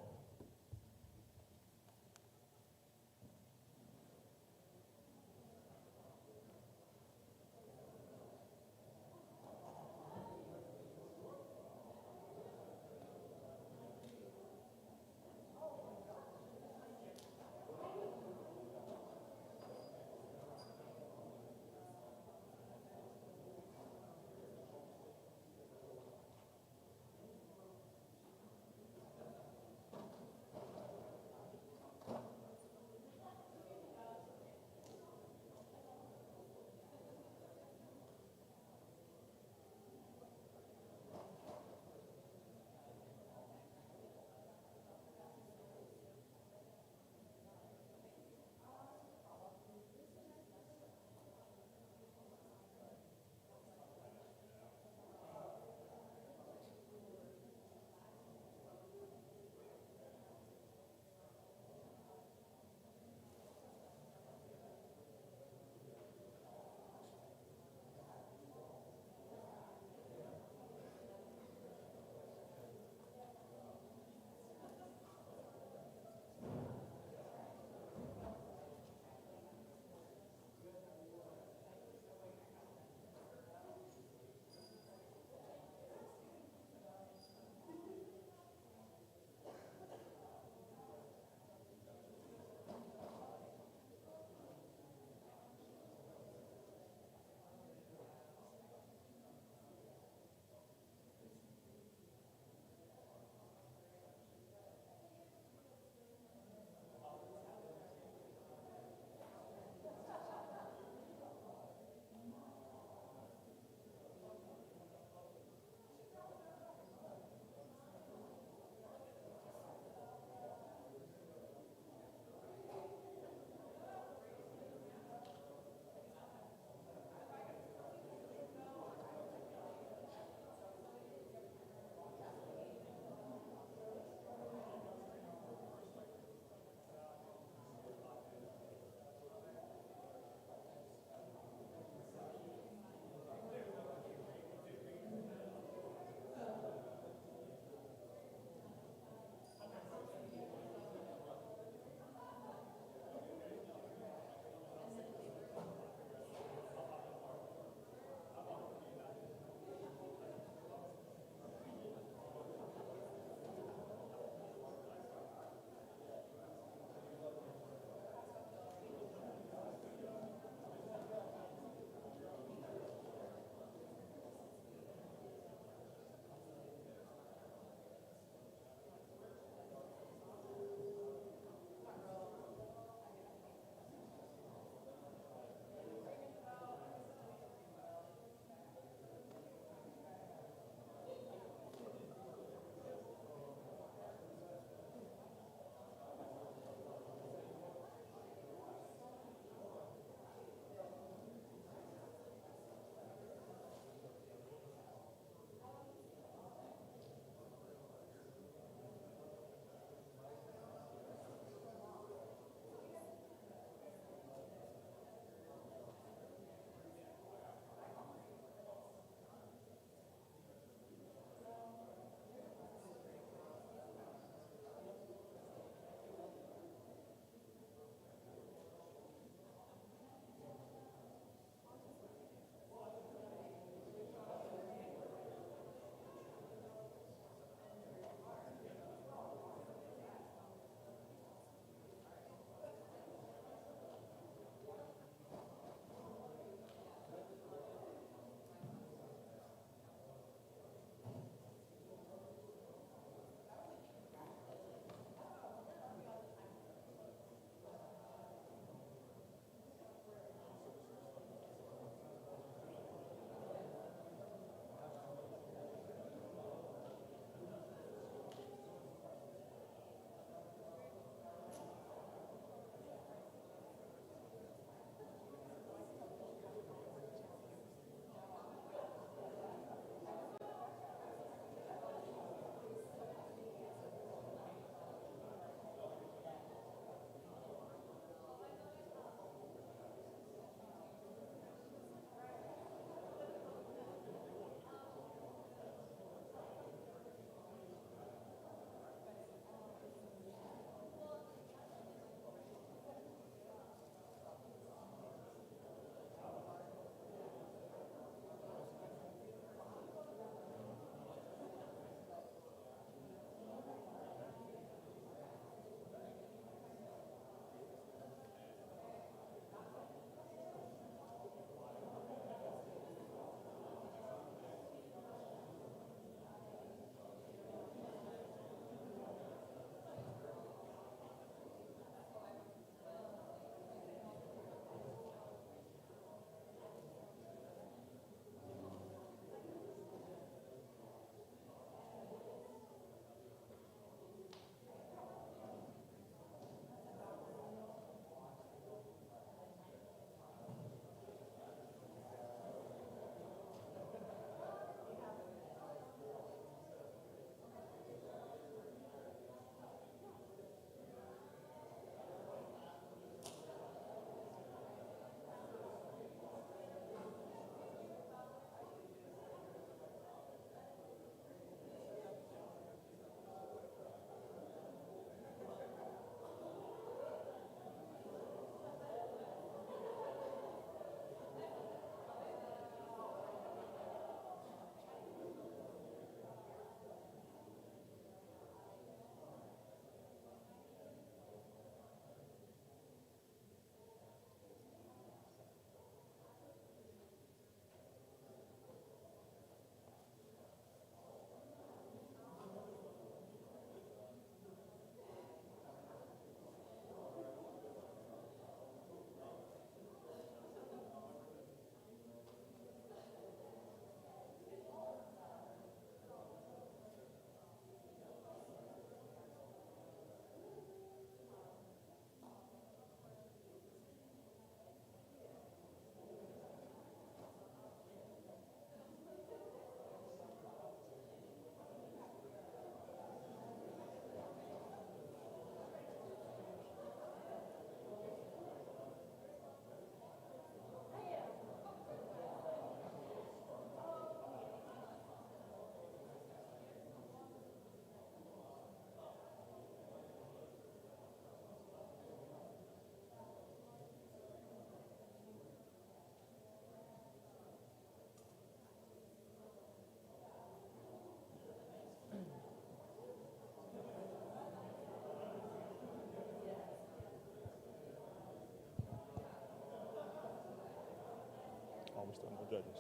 still no judges.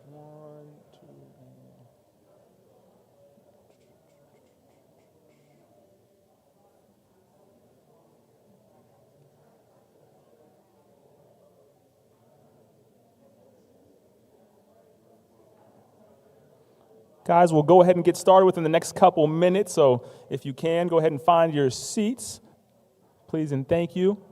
1, 2. Guys, we'll go ahead and get started within the next couple minutes, so if you can, go ahead and find your seats, please and thank you.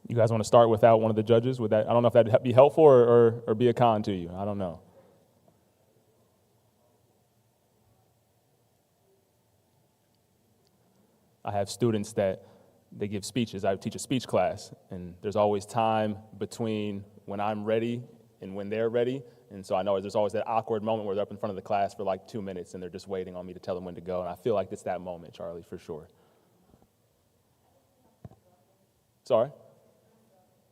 You guys want to start without one of the judges? Would that, I don't know if that'd be helpful or be a con to you. I don't know. I have students that they give speeches. I teach a speech class, and there's always time between when I'm ready and when they're ready. And so I know there's always that awkward moment where they're up in front of the class for like 2 minutes and they're just waiting on me to tell them when to go. And I feel like it's that moment, Charlie, for sure. Sorry?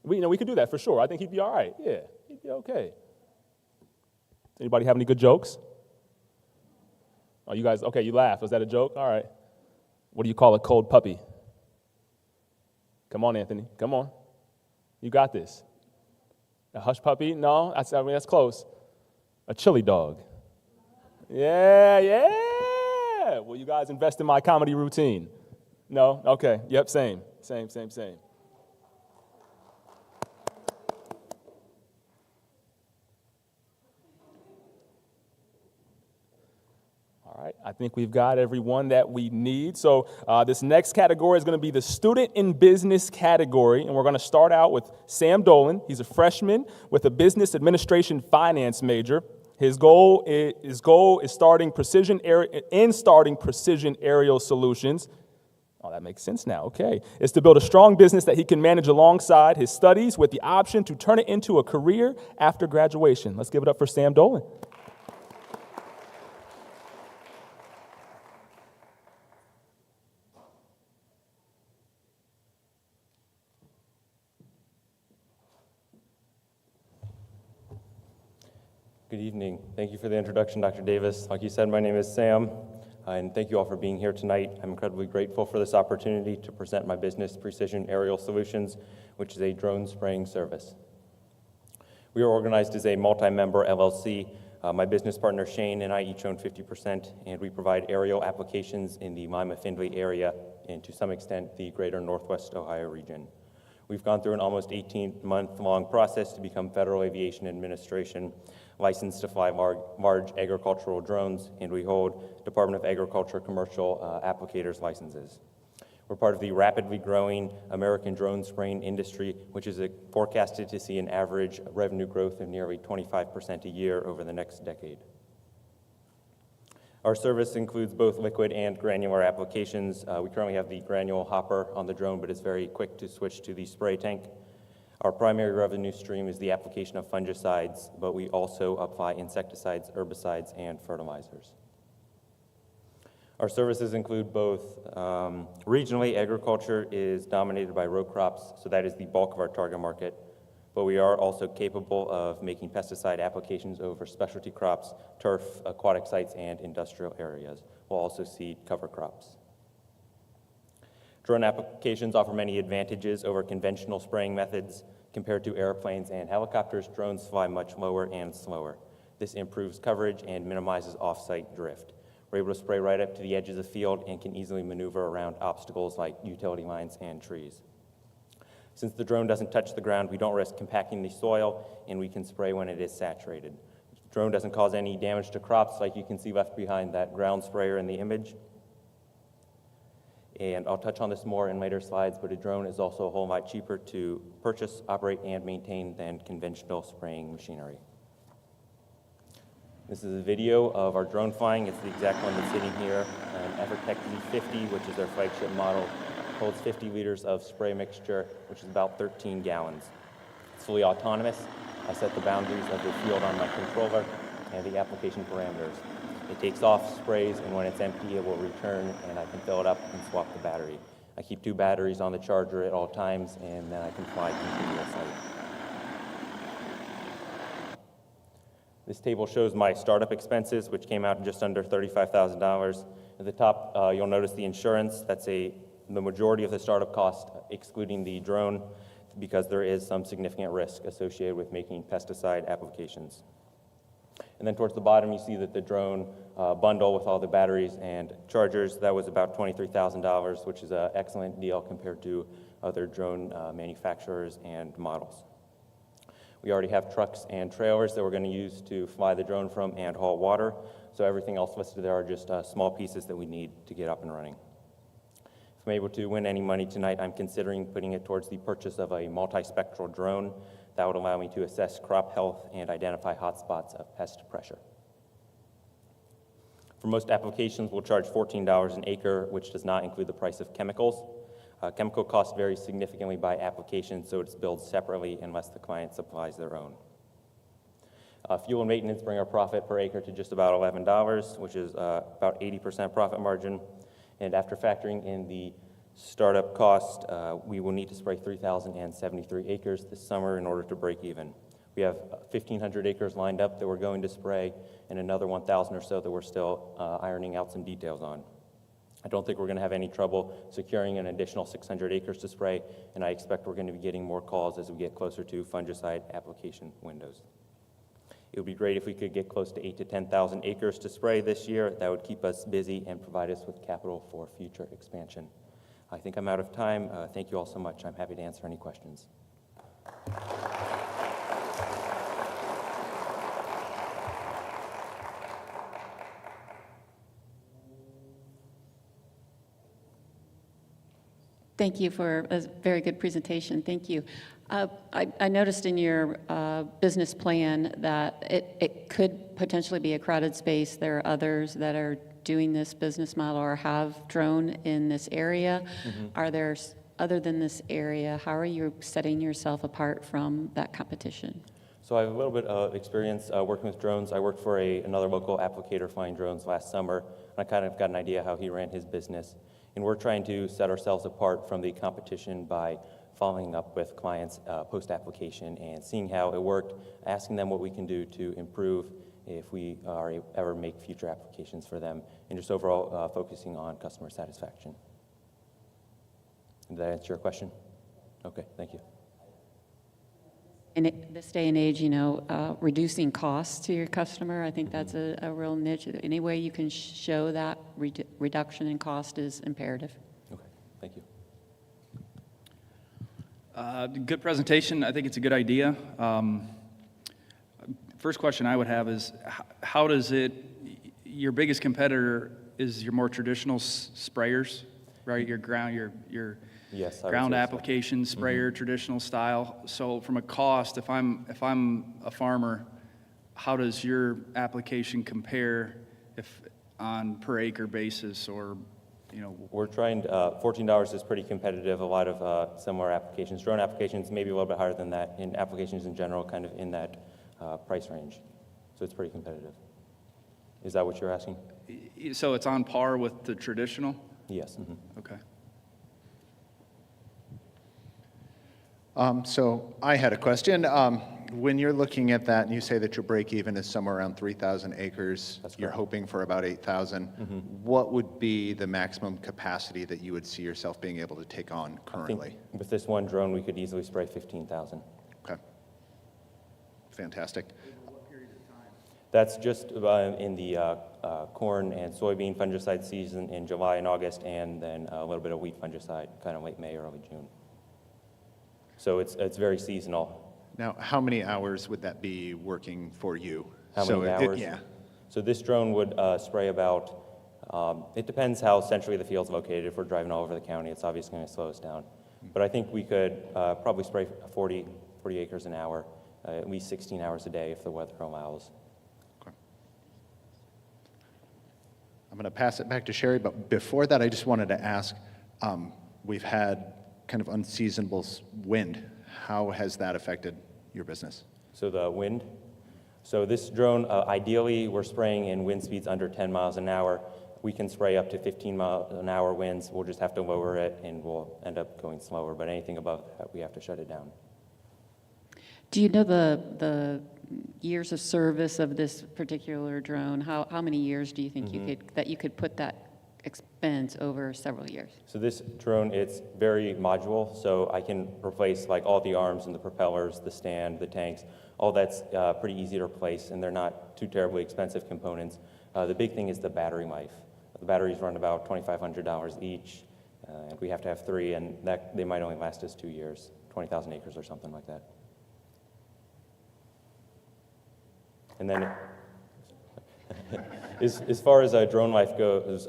We could do that for sure. I think he'd be all right. Yeah, he'd be okay. Anybody have any good jokes? Oh, you guys, okay, you laughed. Was that a joke? All right. What do you call a cold puppy? Come on, Anthony. Come on. You got this. A hush puppy? No, that's close. A chili dog. Yeah. Will you guys invest in my comedy routine? No? Okay. Yep, same. All right, I think we've got everyone that we need. So this next category is going to be the Student in Business category, and we're going to start out with Sam Dolan. He's a freshman with a Business Administration Finance major. His goal is starting precision aerial solutions. Oh, that makes sense now. Okay, is to build a strong business that he can manage alongside his studies with the option to turn it into a career after graduation. Let's give it up for Sam Dolan. Good evening. Thank you for the introduction, Dr. Davis. Like you said, my name is Sam, and thank you all for being here tonight. I'm incredibly grateful for this opportunity to present my business, Precision Aerial Solutions, which is a drone spraying service. We are organized as a multi-member LLC. My business partner, Shane, and I each own 50%, and we provide aerial applications in the Lima-Findlay area and to some extent the greater Northwest Ohio region. We've gone through an almost 18-month-long process to become Federal Aviation Administration licensed to fly large agricultural drones, and we hold Department of Agriculture commercial applicators licenses. We're part of the rapidly growing American drone spraying industry, which is forecasted to see an average revenue growth of nearly 25% a year over the next decade. Our service includes both liquid and granular applications. We currently have the granule hopper on the drone, but it's very quick to switch to the spray tank. Our primary revenue stream is the application of fungicides, but we also apply insecticides, herbicides, and fertilizers. Our services include both regionally, agriculture is dominated by row crops, so that is the bulk of our target market, but we are also capable of making pesticide applications over specialty crops, turf, aquatic sites, and industrial areas. We'll also seed cover crops. Drone applications offer many advantages over conventional spraying methods. Compared to airplanes and helicopters, drones fly much lower and slower. This improves coverage and minimizes off-site drift. We're able to spray right up to the edge of the field and can easily maneuver around obstacles like utility lines and trees. Since the drone doesn't touch the ground, we don't risk compacting the soil, and we can spray when it is saturated. The drone doesn't cause any damage to crops like you can see left behind that ground sprayer in the image. And I'll touch on this more in later slides, but a drone is also a whole lot cheaper to purchase, operate, and maintain than conventional spraying machinery. This is a video of our drone flying. It's the exact one that's sitting here, an Evertech Z50, which is our flagship model. Holds 50 liters of spray mixture, which is about 13 gallons. It's fully autonomous. I set the boundaries of the field on my controller and the application parameters. It takes off, sprays, and when it's empty, it will return, and I can fill it up and swap the battery. I keep 2 batteries on the charger at all times, and then I can fly continuously. This table shows my startup expenses, which came out to just under $35,000. At the top, you'll notice the insurance. That's the majority of the startup cost, excluding the drone, because there is some significant risk associated with making pesticide applications. And then towards the bottom, you see that the drone bundle with all the batteries and chargers, that was about $23,000, which is an excellent deal compared to other drone manufacturers and models. We already have trucks and trailers that we're going to use to fly the drone from and haul water, so everything else listed there are just small pieces that we need to get up and running. If I'm able to win any money tonight, I'm considering putting it towards the purchase of a multispectral drone that would allow me to assess crop health and identify hotspots of pest pressure. For most applications, we'll charge $14 an acre, which does not include the price of chemicals. Chemical costs vary significantly by application, so it's billed separately unless the client supplies their own. Fuel and maintenance bring our profit per acre to just about $11, which is about 80% profit margin. And after factoring in the startup cost, we will need to spray 3,073 acres this summer in order to break even. We have 1,500 acres lined up that we're going to spray, and another 1,000 or so that we're still ironing out some details on. I don't think we're going to have any trouble securing an additional 600 acres to spray, and I expect we're going to be getting more calls as we get closer to fungicide application windows. It would be great if we could get close to 8,000 to 10,000 acres to spray this year. That would keep us busy and provide us with capital for future expansion. I think I'm out of time. Thank you all so much. I'm happy to answer any questions. Thank you for a very good presentation. Thank you. I noticed in your business plan that it could potentially be a crowded space. There are others that are doing this business model or have drone in this area. Mm-hmm. Are there, other than this area, how are you setting yourself apart from that competition? So I have a little bit of experience working with drones. I worked for another local applicator flying drones last summer, and I kind of got an idea how he ran his business. And we're trying to set ourselves apart from the competition by following up with clients post-application and seeing how it worked, asking them what we can do to improve if we are ever make future applications for them, and just overall focusing on customer satisfaction. Did that answer your question? Okay, thank you. In this day and age, reducing costs to your customer, I think that's a real niche. Any way you can show that reduction in cost is imperative. Okay, thank you. Good presentation. I think it's a good idea. First question I would have is, how does your biggest competitor is your more traditional sprayers, right? Your ground, your Yes, I would ground say so. application sprayer, traditional style. So from a cost, if I'm a farmer, how does your application compare if on per acre basis, or We're trying, $14 is pretty competitive. A lot of similar applications, drone applications, maybe a little bit higher than that, and applications in general kind of in that price range. So it's pretty competitive. Is that what you're asking? so it's on par with the traditional? Yes. Mm-hmm. Okay. So I had a question. When you're looking at that and you say that your break even is somewhere around 3,000 acres, That's you're correct. hoping for about 8,000. What would be the maximum capacity that you would see yourself being able to take on I think currently? with this one drone, we could easily spray 15,000. Fantastic. That's just in the corn and soybean fungicide season in July and August, and then a little bit of wheat fungicide, kind of late May, early June. So it's very seasonal. Now, how many hours would that be working for you? How many hours? Yeah. So this drone would spray about, it depends how centrally the field's located. If we're driving all over the county, it's obviously going to slow us down. But I think we could probably spray 40 acres an hour, at least 16 hours a day if the weather allows. I'm going to pass it back to Sherry, but before that, I just wanted to ask, we've had kind of unseasonable wind. How has that affected your business? So the wind. So this drone, ideally, we're spraying in wind speeds under 10 miles an hour. We can spray up to 15 mile an hour winds. We'll just have to lower it, and we'll end up going slower. But anything above that, we have to shut it down. Do you know the years of service of this particular drone? How many years do you think you could put that expense over several years? So this drone, it's very modular, so I can replace like all the arms and the propellers, the stand, the tanks, all that's pretty easy to replace, and they're not too terribly expensive components. The big thing is the battery life. The batteries run about $2,500 each, and we have to have 3, and they might only last us 2 years, 20,000 acres or something like that. And then, as far as drone life goes,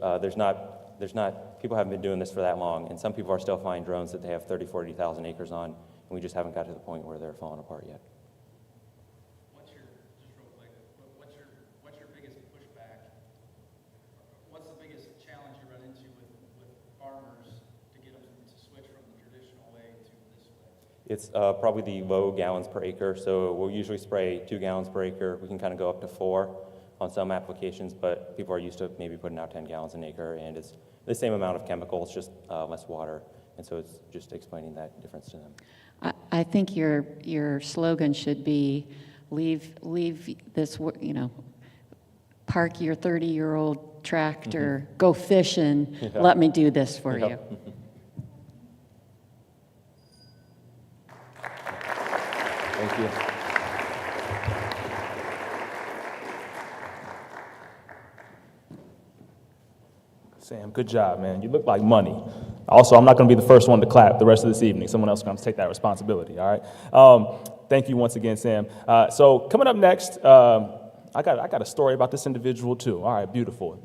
people haven't been doing this for that long, and some people are still flying drones that they have 30, 40,000 acres on, and we just haven't got to the point where they're falling apart yet. What's your biggest pushback? What's the biggest challenge you run into with farmers to get them to switch from the traditional way to this way? It's probably the low gallons per acre, so we'll usually spray 2 gallons per acre. We can kind of go up to 4 on some applications, but people are used to maybe putting out 10 gallons an acre, and it's the same amount of chemicals, just less water, and so it's just explaining that difference to them. I think your slogan should be, leave this, park your 30-year-old tractor, go fishing, let me do this for you. Thank you. Sam, good job, man. You look like money. Also, I'm not going to be the first one to clap the rest of this evening. Someone else is going to take that responsibility, all right? Thank you once again, Sam. So coming up next, I got a story about this individual, too. All right, beautiful.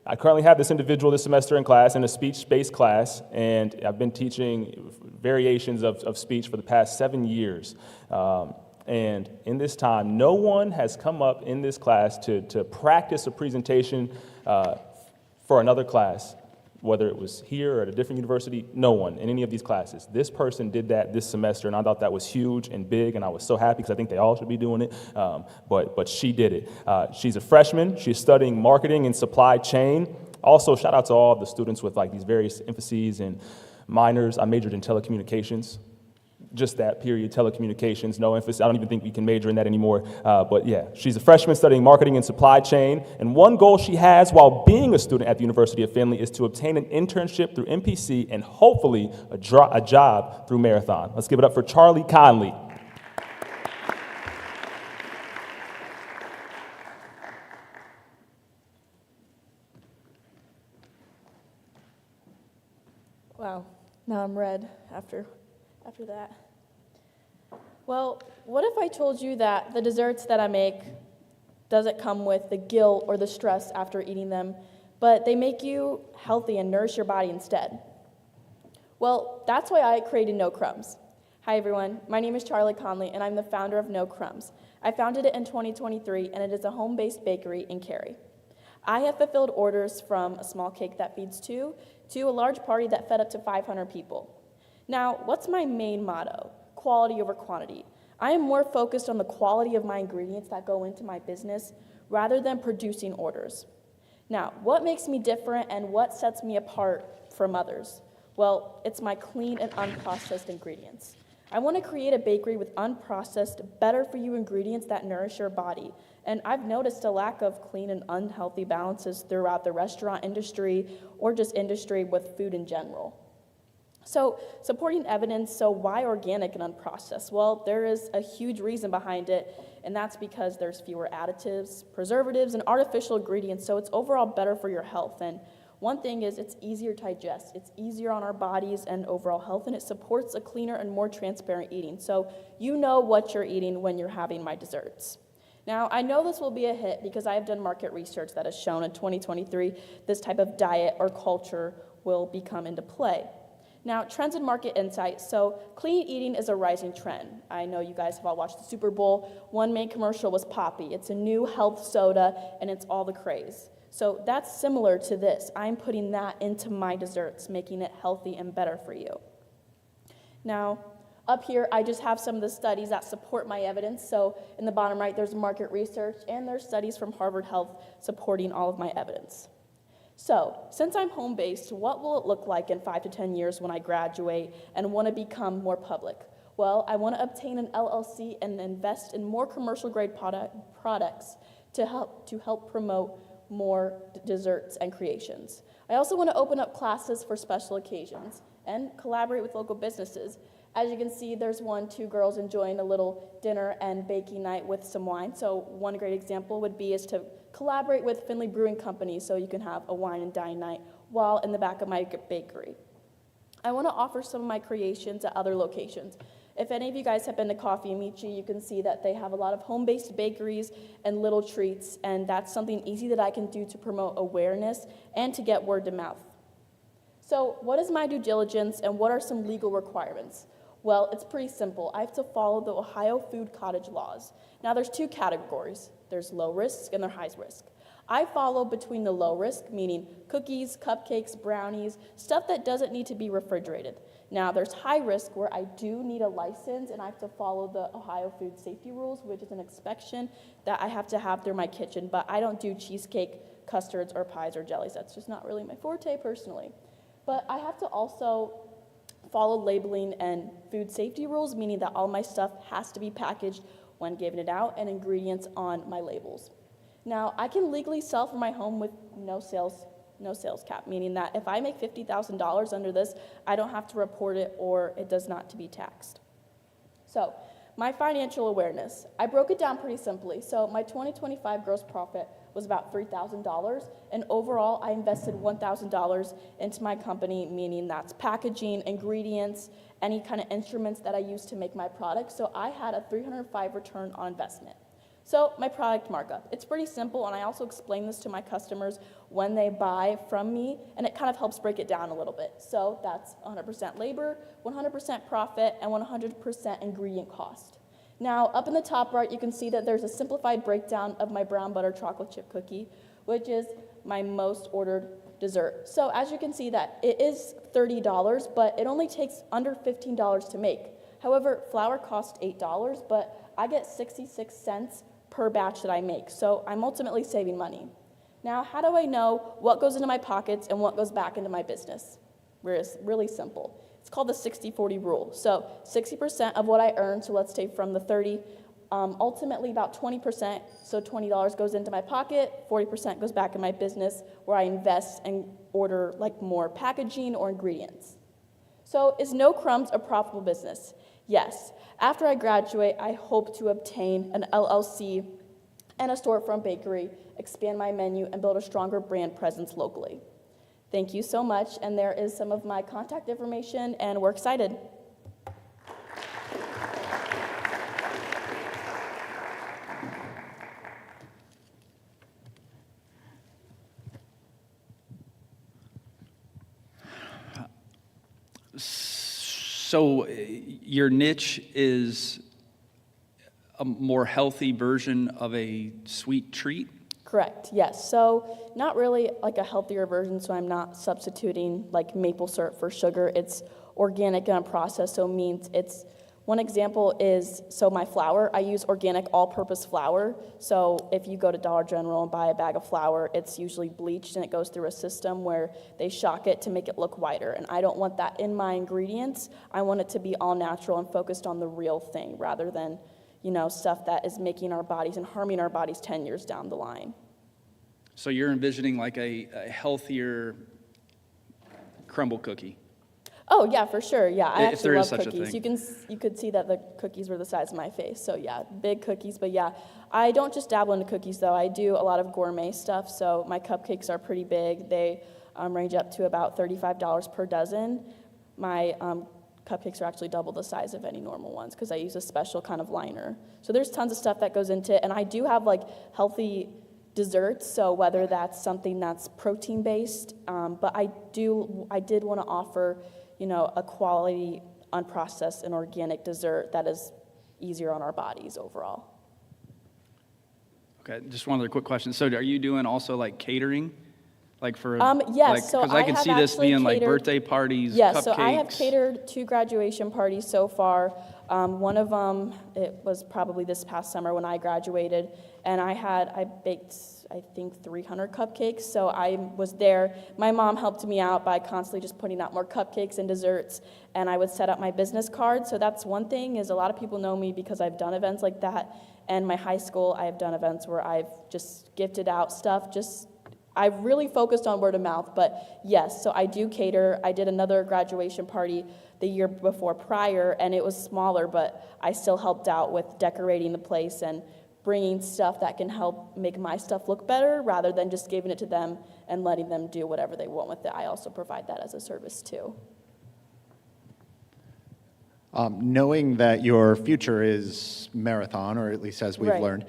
I currently have this individual this semester in class, in a speech-based class, and I've been teaching variations of speech for the past 7 years. And in this time, no one has come up in this class to practice a presentation for another class, whether it was here or at a different university. No one in any of these classes. This person did that this semester, and I thought that was huge and big, and I was so happy because I think they all should be doing it, but she did it. She's a freshman. She's studying marketing and supply chain. Also, shout out to all of the students with like these various emphases and minors. I majored in telecommunications. Just that, period, telecommunications, no emphasis. I don't even think we can major in that anymore. But yeah, she's a freshman studying marketing and supply chain. And one goal she has while being a student at the University of Findlay is to obtain an internship through MPC and hopefully a job through Marathon. Let's give it up for Charlie Conley. Wow, now I'm red after that. Well, what if I told you that the desserts that I make doesn't come with the guilt or the stress after eating them, but they make you healthy and nourish your body instead? Well, that's why I created No Crumbs. Hi everyone, my name is Charlie Conley and I'm the founder of No Crumbs. I founded it in 2023 and it is a home-based bakery in Cary. I have fulfilled orders from a small cake that feeds 2 to a large party that fed up to 500 people. Now, what's my main motto? Quality over quantity. I am more focused on the quality of my ingredients that go into my business rather than producing orders. Now, what makes me different and what sets me apart from others? Well, it's my clean and unprocessed ingredients. I want to create a bakery with unprocessed, better-for-you ingredients that nourish your body. And I've noticed a lack of clean and unhealthy balances throughout the restaurant industry or just industry with food in general. So supporting evidence, so why organic and unprocessed? Well, there is a huge reason behind it, and that's because there's fewer additives, preservatives, and artificial ingredients, so it's overall better for your health. And one thing is it's easier to digest, it's easier on our bodies and overall health, and it supports a cleaner and more transparent eating. So you know what you're eating when you're having my desserts. Now, I know this will be a hit because I have done market research that has shown in 2023 this type of diet or culture will become into play. Now, trends and market insights. So clean eating is a rising trend. I know you guys have all watched the Super Bowl. One main commercial was Poppy. It's a new health soda, and it's all the craze. So that's similar to this. I'm putting that into my desserts, making it healthy and better for you. Now, up here, I just have some of the studies that support my evidence. So in the bottom right, there's market research, and there's studies from Harvard Health supporting all of my evidence. So, since I'm home-based, what will it look like in 5 to 10 years when I graduate and want to become more public? Well, I want to obtain an LLC and invest in more commercial-grade products to help promote more desserts and creations. I also want to open up classes for special occasions and collaborate with local businesses. As you can see, there's 2 girls enjoying a little dinner and baking night with some wine. So one great example would be is to collaborate with Finley Brewing Company so you can have a wine and dine night while in the back of my bakery. I want to offer some of my creations at other locations. If any of you guys have been to Coffee Amici, you can see that they have a lot of home-based bakeries and little treats, and that's something easy that I can do to promote awareness and to get word to mouth. So what is my due diligence and what are some legal requirements? Well, it's pretty simple. I have to follow the Ohio Food Cottage laws. Now, there's 2 categories. There's low risk and there's high risk. I follow between the low risk, meaning cookies, cupcakes, brownies, stuff that doesn't need to be refrigerated. Now, there's high risk where I do need a license and I have to follow the Ohio Food Safety Rules, which is an inspection that I have to have through my kitchen, but I don't do cheesecake, custards, or pies or jellies. That's just not really my forte personally. But I have to also follow labeling and food safety rules, meaning that all my stuff has to be packaged when giving it out and ingredients on my labels. Now, I can legally sell from my home with no sales cap, meaning that if I make $50,000 under this, I don't have to report it or it does not to be taxed. So, my financial awareness. I broke it down pretty simply. So my 2025 gross profit was about $3,000, and overall I invested $1,000 into my company, meaning that's packaging, ingredients, any kind of instruments that I use to make my product. So I had a 305 return on investment. So my product markup, it's pretty simple, and I also explain this to my customers when they buy from me, and it kind of helps break it down a little bit. So that's 100% labor, 100% profit, and 100% ingredient cost. Now, up in the top right, you can see that there's a simplified breakdown of my brown butter chocolate chip cookie, which is my most ordered dessert. So as you can see that it is $30, but it only takes under $15 to make. However, flour costs $8, but I get 66 cents per batch that I make, so I'm ultimately saving money. Now, how do I know what goes into my pockets and what goes back into my business? It's really simple. It's called the 60-40 rule. So 60% of what I earn, so let's take from the 30, ultimately about 20%, so $20 goes into my pocket, 40% goes back in my business where I invest and order like more packaging or ingredients. So is No Crumbs a profitable business? Yes. After I graduate, I hope to obtain an LLC and a storefront bakery, expand my menu, and build a stronger brand presence locally. Thank you so much, and there is some of my contact information, and we're excited. So your niche is a more healthy version of a sweet treat? Correct, yes. So not really like a healthier version, so I'm not substituting like maple syrup for sugar. It's organic and unprocessed, so it means it's, one example is, so my flour, I use organic all-purpose flour. So if you go to Dollar General and buy a bag of flour, it's usually bleached and it goes through a system where they shock it to make it look whiter. And I don't want that in my ingredients. I want it to be all natural and focused on the real thing rather than, you know, stuff that is making our bodies and harming our bodies 10 years down the line. So you're envisioning like a healthier crumble cookie? Oh, yeah, for sure. Yeah, I If actually there love is such a cookies. thing. You could see that the cookies were the size of my face. So yeah, big cookies. But yeah, I don't just dabble into cookies though. I do a lot of gourmet stuff. So my cupcakes are pretty big. They range up to about $35 per dozen. My cupcakes are actually double the size of any normal ones because I use a special kind of liner. So there's tons of stuff that goes into it. And I do have like healthy desserts, so whether that's something that's protein based, but I did want to offer, a quality, unprocessed and organic dessert that is easier on our bodies overall. Okay, just one other quick question. So are you doing also like catering? Like for, Yes, so because I can have see this actually being like catered- birthday parties, Yes, cupcakes. so I have catered 2 graduation parties so far. One of them, it was probably this past summer when I graduated, and I baked, I think, 300 cupcakes, so I was there. My mom helped me out by constantly just putting out more cupcakes and desserts, and I would set up my business card. So that's one thing, is a lot of people know me because I've done events like that, and my high school, I have done events where I've just gifted out stuff, I've really focused on word of mouth, but yes, so I do cater. I did another graduation party the year before prior, and it was smaller, but I still helped out with decorating the place and bringing stuff that can help make my stuff look better rather than just giving it to them and letting them do whatever they want with it. I also provide that as a service too. Knowing that your future is marathon, or at least as we've Right. learned,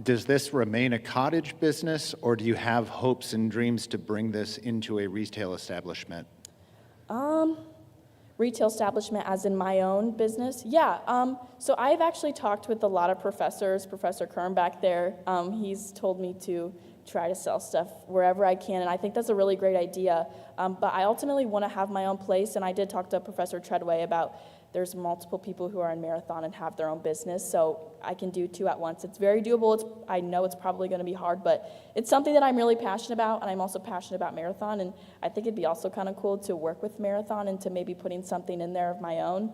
does this remain a cottage business, or do you have hopes and dreams to bring this into a retail establishment? Retail establishment as in my own business? Yeah, so I've actually talked with a lot of professors, Professor Kern back there. He's told me to try to sell stuff wherever I can, and I think that's a really great idea. But I ultimately want to have my own place, and I did talk to Professor Treadway about there's multiple people who are in Marathon and have their own business, so I can do 2 at once. It's very doable. I know it's probably going to be hard, but it's something that I'm really passionate about, and I'm also passionate about Marathon, and I think it'd be also kind of cool to work with Marathon and to maybe putting something in there of my own.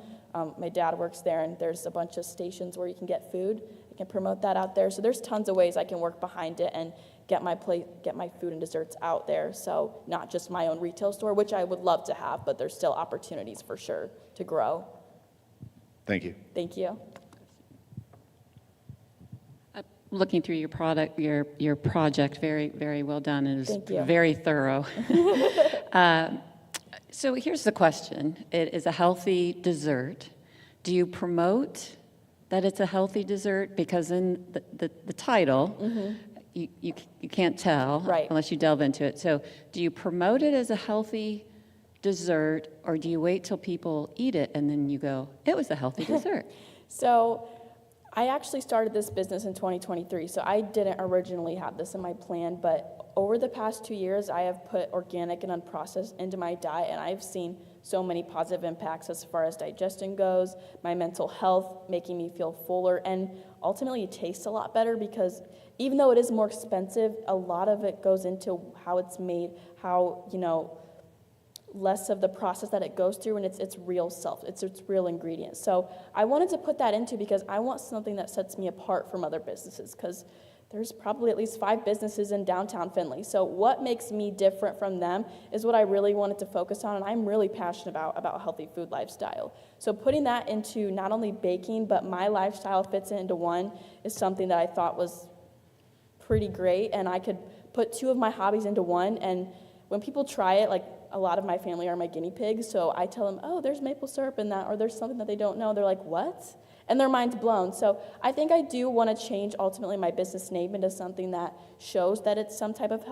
My dad works there, and there's a bunch of stations where you can get food. I can promote that out there, so there's tons of ways I can work behind it and get my food and desserts out there, so not just my own retail store, which I would love to have, but there's still opportunities for sure to grow. Thank you. Thank you. Looking through your project, very, very well done. It is Thank you. very thorough. So here's the question. It is a healthy dessert. Do you promote that it's a healthy dessert? Because in the title, you can't tell Right. unless you delve into it. So do you promote it as a healthy dessert, or do you wait till people eat it and then you go, it was a healthy dessert? So I actually started this business in 2023, so I didn't originally have this in my plan, but over the past 2 years, I have put organic and unprocessed into my diet, and I've seen so many positive impacts as far as digestion goes, my mental health, making me feel fuller, and ultimately it tastes a lot better because even though it is more expensive, a lot of it goes into how it's made, how, less of the process that it goes through, and it's real it's real ingredients. So I wanted to put that into because I want something that sets me apart from other businesses, because there's probably at least 5 businesses in downtown Findlay. So what makes me different from them is what I really wanted to focus on, and I'm really passionate about healthy food lifestyle. So putting that into not only baking, but my lifestyle fits into one is something that I thought was pretty great, and I could put 2 of my hobbies into one, and when people try it, like, a lot of my family are my guinea pigs, so I tell them, oh, there's maple syrup in that, or there's something that they don't know. They're like, what? And their mind's blown. So I think I do want to change ultimately my business name into something that shows that it's some type of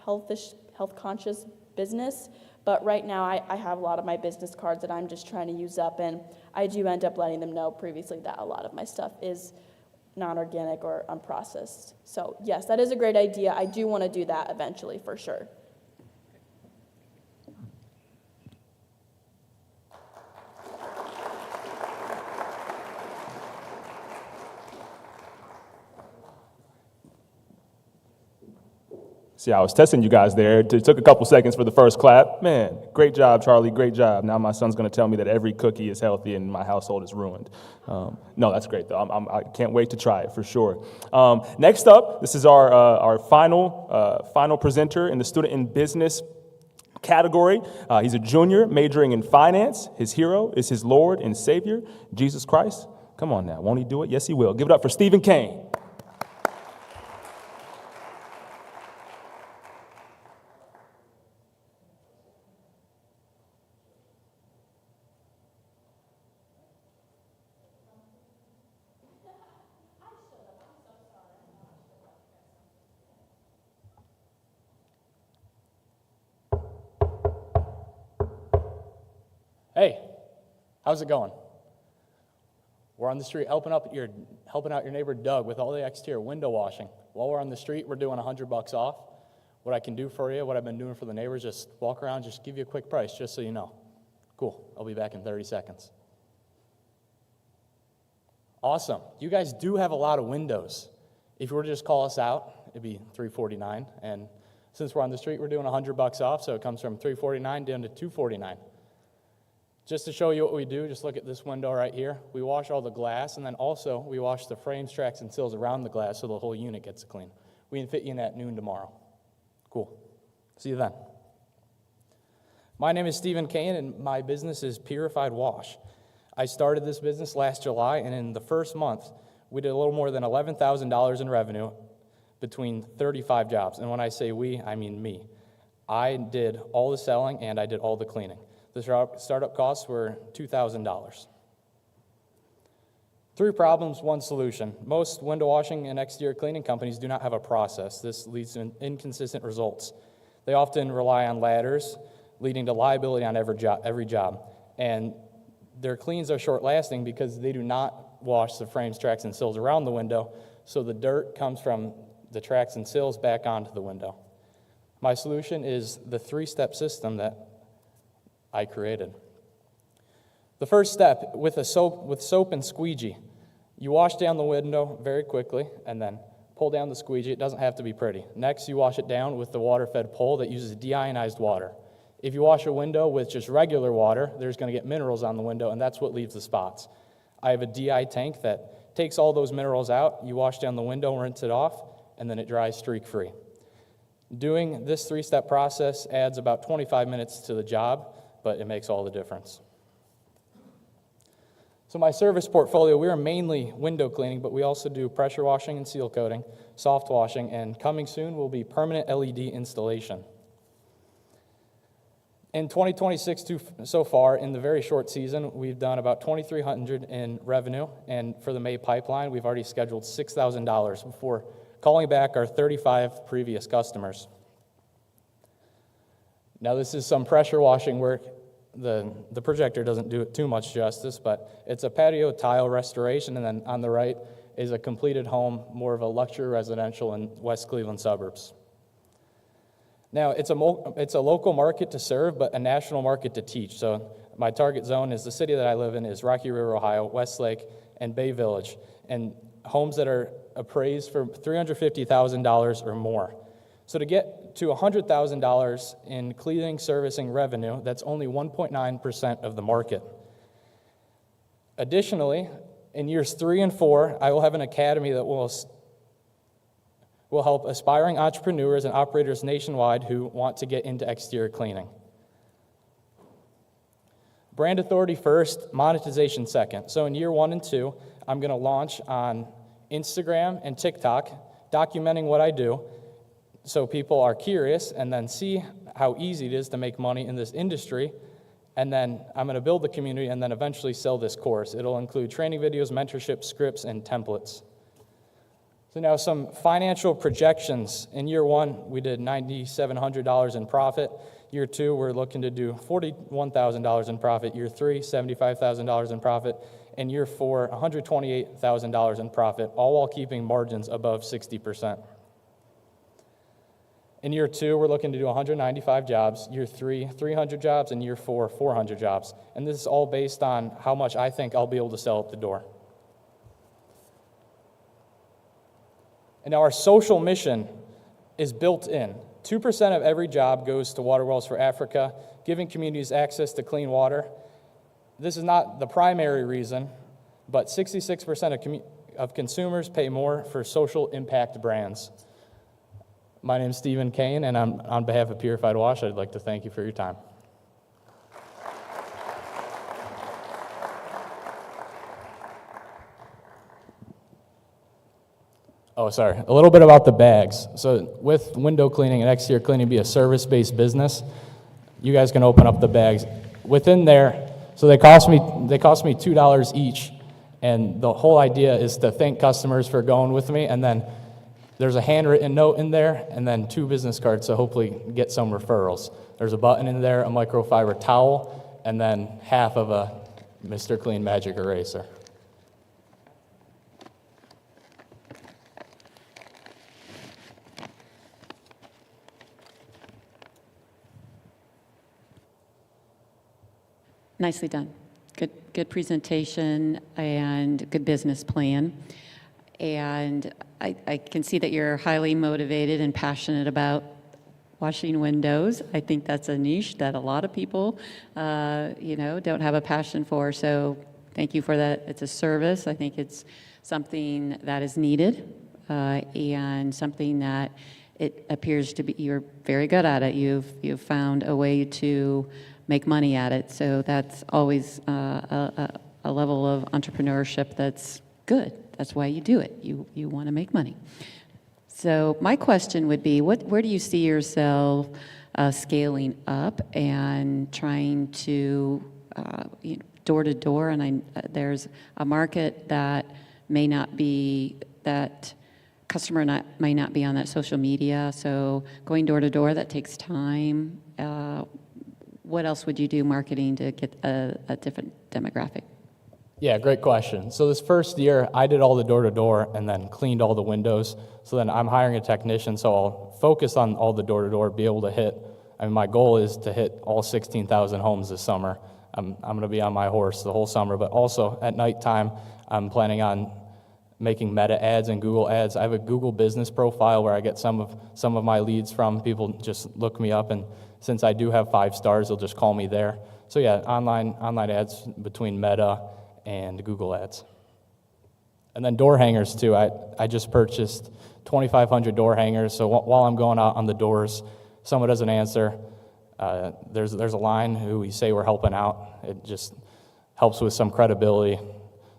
health-conscious business. But right now I have a lot of my business cards that I'm just trying to use up, and I do end up letting them know previously that a lot of my stuff is non-organic or unprocessed. So yes, that is a great idea. I do want to do that eventually for sure. See, I was testing you guys there. It took a couple seconds for the first clap. Man, great job, Charlie, great job. Now my son's going to tell me that every cookie is healthy and my household is ruined. No, that's great, though. I can't wait to try it, for sure. Next up, this is our final presenter in the Student in Business category. He's a junior majoring in finance. His hero is his Lord and Savior, Jesus Christ. Come on now, won't he do it? Yes, he will. Give it up for Stephen Kane. Hey, how's it going? We're on the street helping out your neighbor Doug with all the exterior window washing. While we're on the street, we're doing $100 off. What I can do for you, what I've been doing for the neighbors, just walk around, just give you a quick price, just so you know. Cool, I'll be back in 30 seconds. Awesome, you guys do have a lot of windows. If you were to just call us out, it'd be $349, and since we're on the street, we're doing $100 off, so it comes from $349 down to $249. Just to show you what we do, just look at this window right here. We wash all the glass, and then also we wash the frames, tracks, and sills around the glass so the whole unit gets clean. We can fit you in at noon tomorrow. Cool. See you then. My name is Stephen Kane, and my business is Purified Wash. I started this business last July, and in the first month, we did a little more than $11,000 in revenue between 35 jobs. And when I say we, I mean me. I did all the selling, and I did all the cleaning. The startup costs were $2,000. 3 problems, 1 solution. Most window washing and exterior cleaning companies do not have a process. This leads to inconsistent results. They often rely on ladders, leading to liability on every job. And their cleans are short-lasting because they do not wash the frames, tracks, and sills around the window, so the dirt comes from the tracks and sills back onto the window. My solution is the 3-step system that I created. The first step, with soap and squeegee, you wash down the window very quickly and then pull down the squeegee. It doesn't have to be pretty. Next, you wash it down with the water-fed pole that uses deionized water. If you wash a window with just regular water, there's going to get minerals on the window, and that's what leaves the spots. I have a DI tank that takes all those minerals out. You wash down the window, rinse it off, and then it dries streak-free. Doing this 3-step process adds about 25 minutes to the job, but it makes all the difference. So my service portfolio, we are mainly window cleaning, but we also do pressure washing and seal coating, soft washing, and coming soon will be permanent LED installation. In 2026 so far, in the very short season, we've done about $2,300 in revenue, and for the May pipeline, we've already scheduled $6,000 before calling back our 35 previous customers. Now, this is some pressure washing work. The projector doesn't do it too much justice, but it's a patio tile restoration, and then on the right is a completed home, more of a luxury residential in West Cleveland suburbs. Now, it's a local market to serve, but a national market to teach. So my target zone is the city that I live in is Rocky River, Ohio, Westlake, and Bay Village, and homes that are appraised for $350,000 or more. So to get to $100,000 in cleaning servicing revenue, that's only 1.9% of the market. Additionally, in years 3 and 4, I will have an academy that will help aspiring entrepreneurs and operators nationwide who want to get into exterior cleaning. Brand authority first, monetization second. So in year 1 and 2, I'm going to launch on Instagram and TikTok, documenting what I do, so people are curious and then see how easy it is to make money in this industry. And then I'm going to build the community and then eventually sell this course. It'll include training videos, mentorship, scripts, and templates. So now some financial projections. In year 1, we did $9,700 in profit. Year 2, we're looking to do $41,000 in profit. Year 3, $75,000 in profit. And year 4, $128,000 in profit, all while keeping margins above 60%. In year 2, we're looking to do 195 jobs. Year 3, 300 jobs. And year 4, 400 jobs. And this is all based on how much I think I'll be able to sell at the door. And our social mission is built in. 2% of every job goes to Water Wells for Africa, giving communities access to clean water. This is not the primary reason, but 66% of consumers pay more for social impact brands. My name's Stephen Kane, and on behalf of Purified Wash, I'd like to thank you for your time. Oh, sorry. A little bit about the bags. So with window cleaning and exterior cleaning be a service-based business, you guys can open up the bags. Within there, so they cost me $2 each, and the whole idea is to thank customers for going with me, and then there's a handwritten note in there, and then 2 business cards to hopefully get some referrals. There's a button in there, a microfiber towel, and then half of a Mr. Clean Magic Eraser. Nicely done. Good presentation and good business plan. And I can see that you're highly motivated and passionate about washing windows. I think that's a niche that a lot of people, don't have a passion for. So thank you for that. It's a service. I think it's something that is needed and something that it appears to be, you're very good at it. You've found a way to make money at it. So that's always a level of entrepreneurship that's good. That's why you do it. You want to make money. So my question would be, where do you see yourself scaling up and trying to door to door? And there's a market that may not be that customer may not be on that social media. So going door to door, that takes time. What else would you do marketing to get a different demographic? Yeah, great question. So this first year, I did all the door-to-door and then cleaned all the windows. So then I'm hiring a technician, so I'll focus on all the door-to-door, be able to hit, my goal is to hit all 16,000 homes this summer. I'm going to be on my horse the whole summer, but also at nighttime, I'm planning on making meta ads and Google ads. I have a Google business profile where I get some of my leads from. People just look me up, and since I do have 5 stars, they'll just call me there. So yeah, online ads between Meta and Google ads. And then door hangers too. I just purchased 2,500 door hangers, so while I'm going out on the doors, someone doesn't answer, there's a line who we say we're helping out. It just helps with some credibility.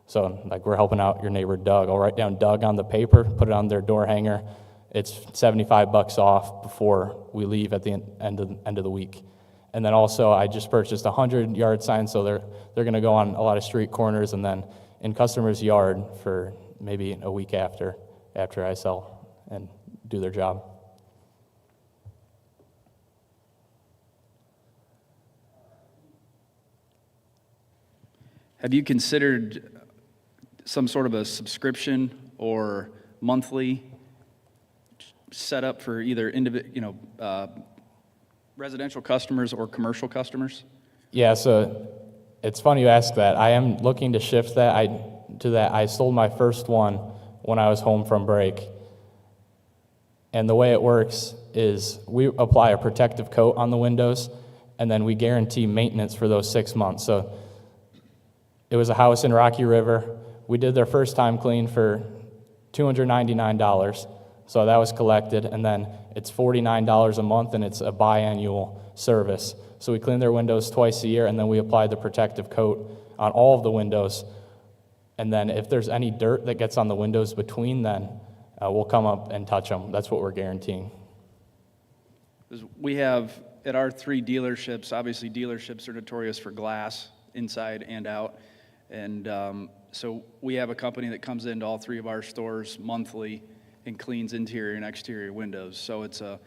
So like, we're helping out your neighbor Doug. I'll write down Doug on the paper, put it on their door hanger. It's $75 off before we leave at the end of the week. And then also, I just purchased 100-yard signs, so they're going to go on a lot of street corners and then in customers' yard for maybe a week after I sell and do their job. Have you considered some sort of a subscription or monthly setup for either residential customers or commercial customers? Yeah, so it's funny you ask that. I am looking to shift that. I sold my first one when I was home from break. And the way it works is we apply a protective coat on the windows, and then we guarantee maintenance for those 6 months. So it was a house in Rocky River. We did their first time clean for $299. So that was collected, and then it's $49 a month, and it's a biannual service. So we clean their windows twice a year, and then we apply the protective coat on all of the windows. And then if there's any dirt that gets on the windows between then, we'll come up and touch them. That's what we're guaranteeing. We have, at our 3 dealerships, obviously dealerships are notorious for glass, inside and out. And so we have a company that comes into all 3 of our stores monthly and cleans interior and exterior windows. So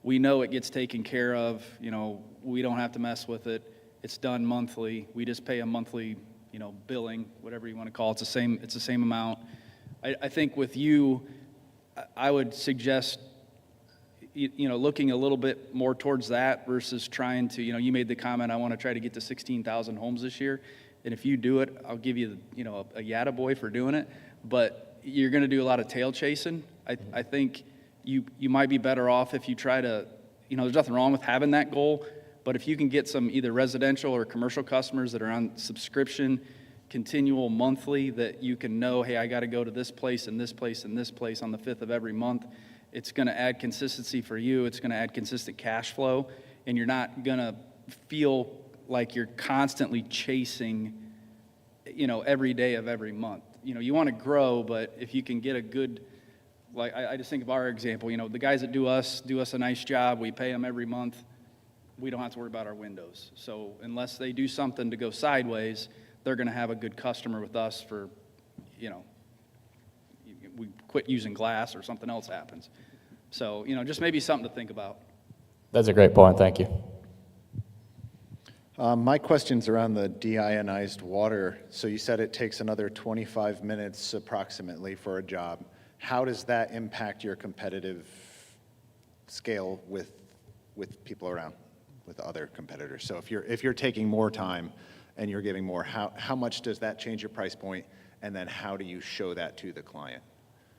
we know it gets taken care of. We don't have to mess with it. It's done monthly. We just pay a monthly, billing, whatever you want to call it. It's the same amount. I think with you, I would suggest, looking a little bit more towards that versus trying to, you made the comment, I want to try to get to 16,000 homes this year. And if you do it, I'll give you, a yatta boy for doing it. But you're going to do a lot of tail chasing. I think you might be better off if you try to, there's nothing wrong with having that goal, but if you can get some either residential or commercial customers that are on subscription, continual monthly, that you can know, hey, I got to go to this place and this place and this place on the 5th of every month, It's going to add consistency for you. It's going to add consistent cash flow, and you're not going to feel like you're constantly chasing, every day of every month. You want to grow, but if you can get a good, like I just think of our example, the guys that do us a nice job, we pay them every month, we don't have to worry about our windows. So unless they do something to go sideways, they're going to have a good customer with us for, we quit using glass or something else happens. So, just maybe something to think about. That's a great point. Thank you. My question's around the deionized water. So you said it takes another 25 minutes approximately for a job. How does that impact your competitive scale with people around, with other competitors? So if you're taking more time and you're giving more, how much does that change your price point? And then how do you show that to the client?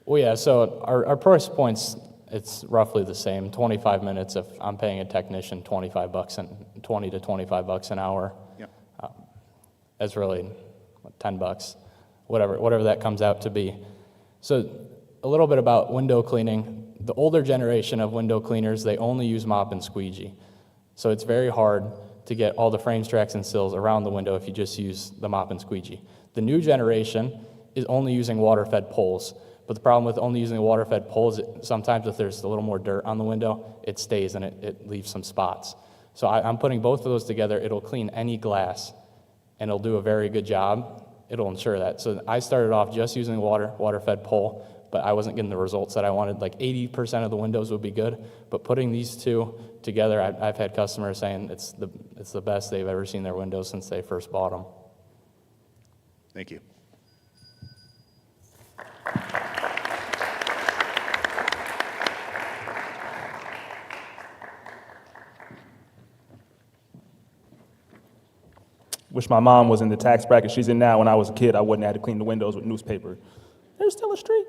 Well, yeah, so our price points, it's roughly the same. 25 minutes if I'm paying a technician $20 to $25 an hour. Yep. That's really $10, whatever that comes out to be. So a little bit about window cleaning. The older generation of window cleaners, they only use mop and squeegee. So it's very hard to get all the frames, tracks, and sills around the window if you just use the mop and squeegee. The new generation is only using water-fed poles. But the problem with only using water-fed poles, sometimes if there's a little more dirt on the window, it stays and it leaves some spots. So I'm putting both of those together. It'll clean any glass, and it'll do a very good job. It'll ensure that. So I started off just using water-fed pole, but I wasn't getting the results that I wanted. Like 80% of the windows would be good, but putting these two together, I've had customers saying it's the best they've ever seen their windows since they first bought them. Thank you. Wish my mom was in the tax bracket she's in now. When I was a kid, I wouldn't have to clean the windows with newspaper. There's still a streak.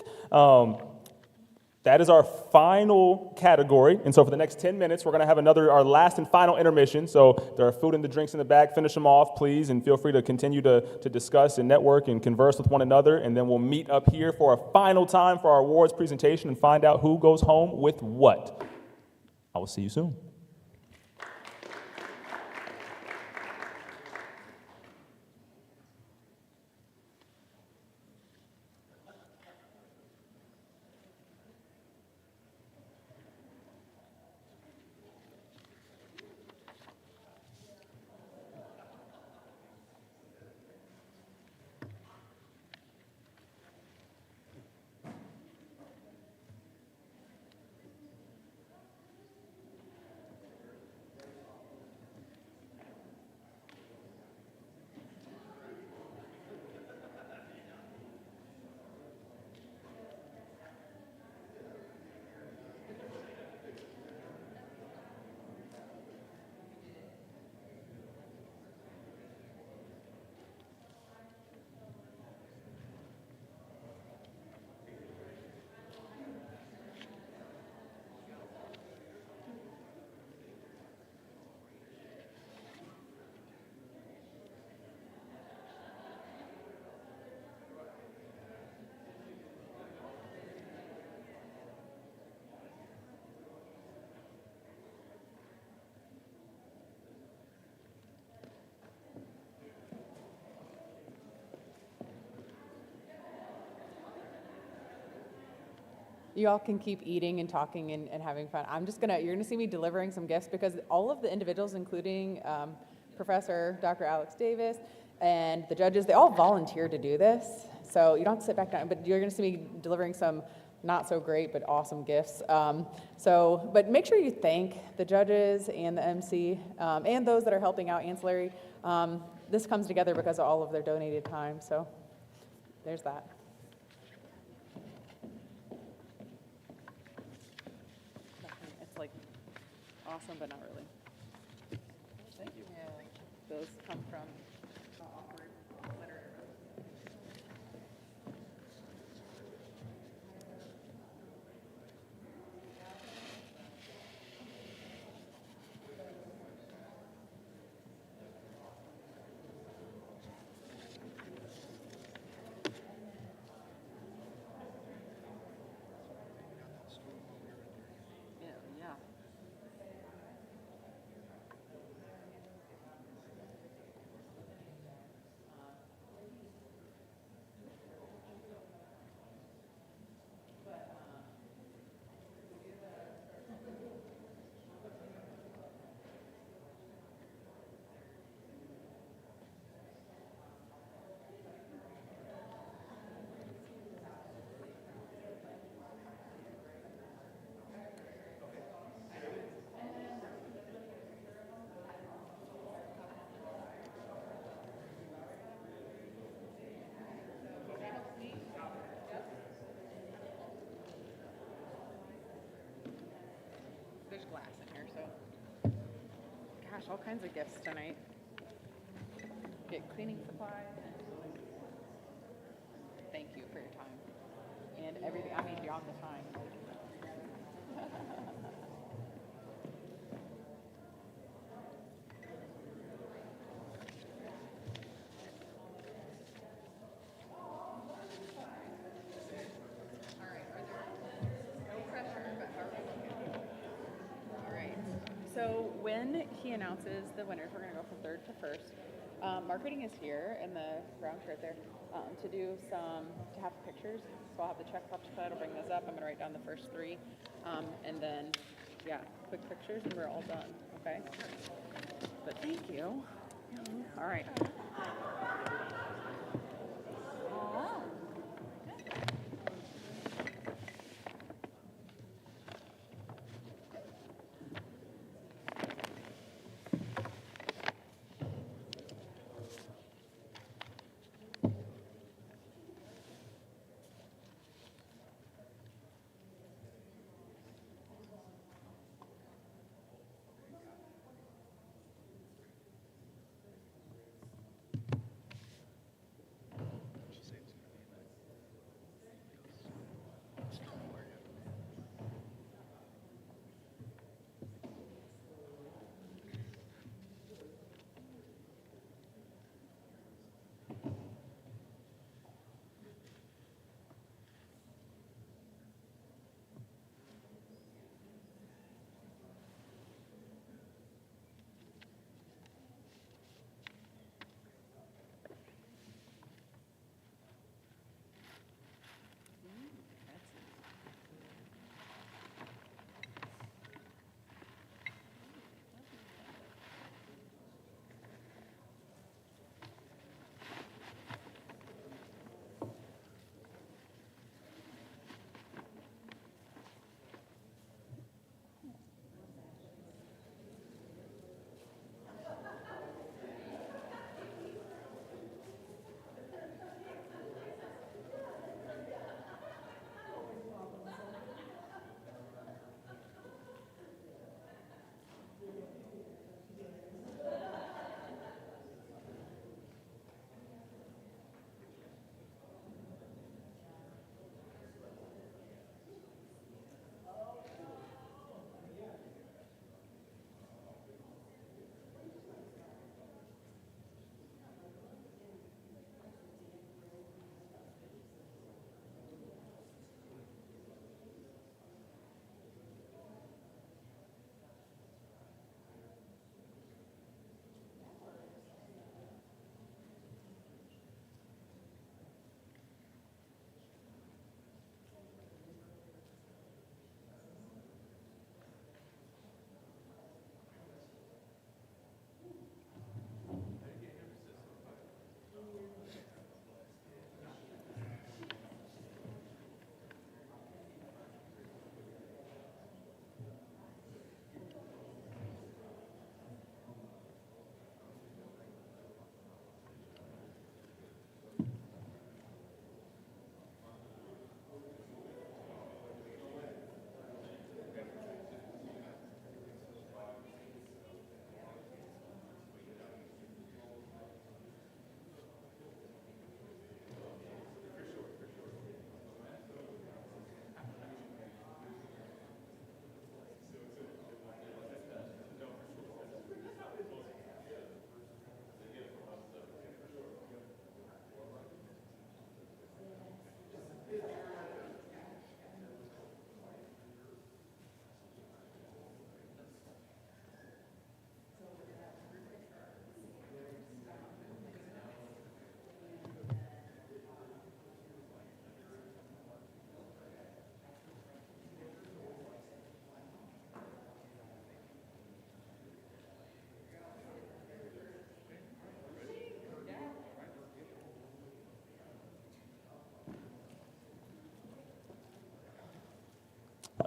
That is our final category. And so for the next 10 minutes, we're going to have our last and final intermission. So there are food and the drinks in the back. Finish them off, please, and feel free to continue to discuss and network and converse with one another. And then we'll meet up here for a final time for our awards presentation and find out who goes home with what. I will see you soon. You all can keep eating and talking and having fun. You're gonna see me delivering some gifts because all of the individuals, including Professor Dr. Alex Davis and the judges, they all volunteered to do this. So you don't have to sit back down, but you're gonna see me delivering some not so great, but awesome gifts. But make sure you thank the judges and the MC and those that are helping out ancillary. This comes together because of all of their donated time. So there's that. It's like awesome, but not really. Thank you. Yeah, those come from awkward literary. Gosh, all kinds of gifts tonight. Get cleaning supplies. Thank you for your time and everything. I mean, beyond the time. So when he announces the winners, we're going to go from third to first. Marketing is here in the brown shirt there to have pictures. So I'll have the check box put. I'll bring those up. I'm going to write down the first three, and then quick pictures, and we're all done. Okay. But thank you. All right.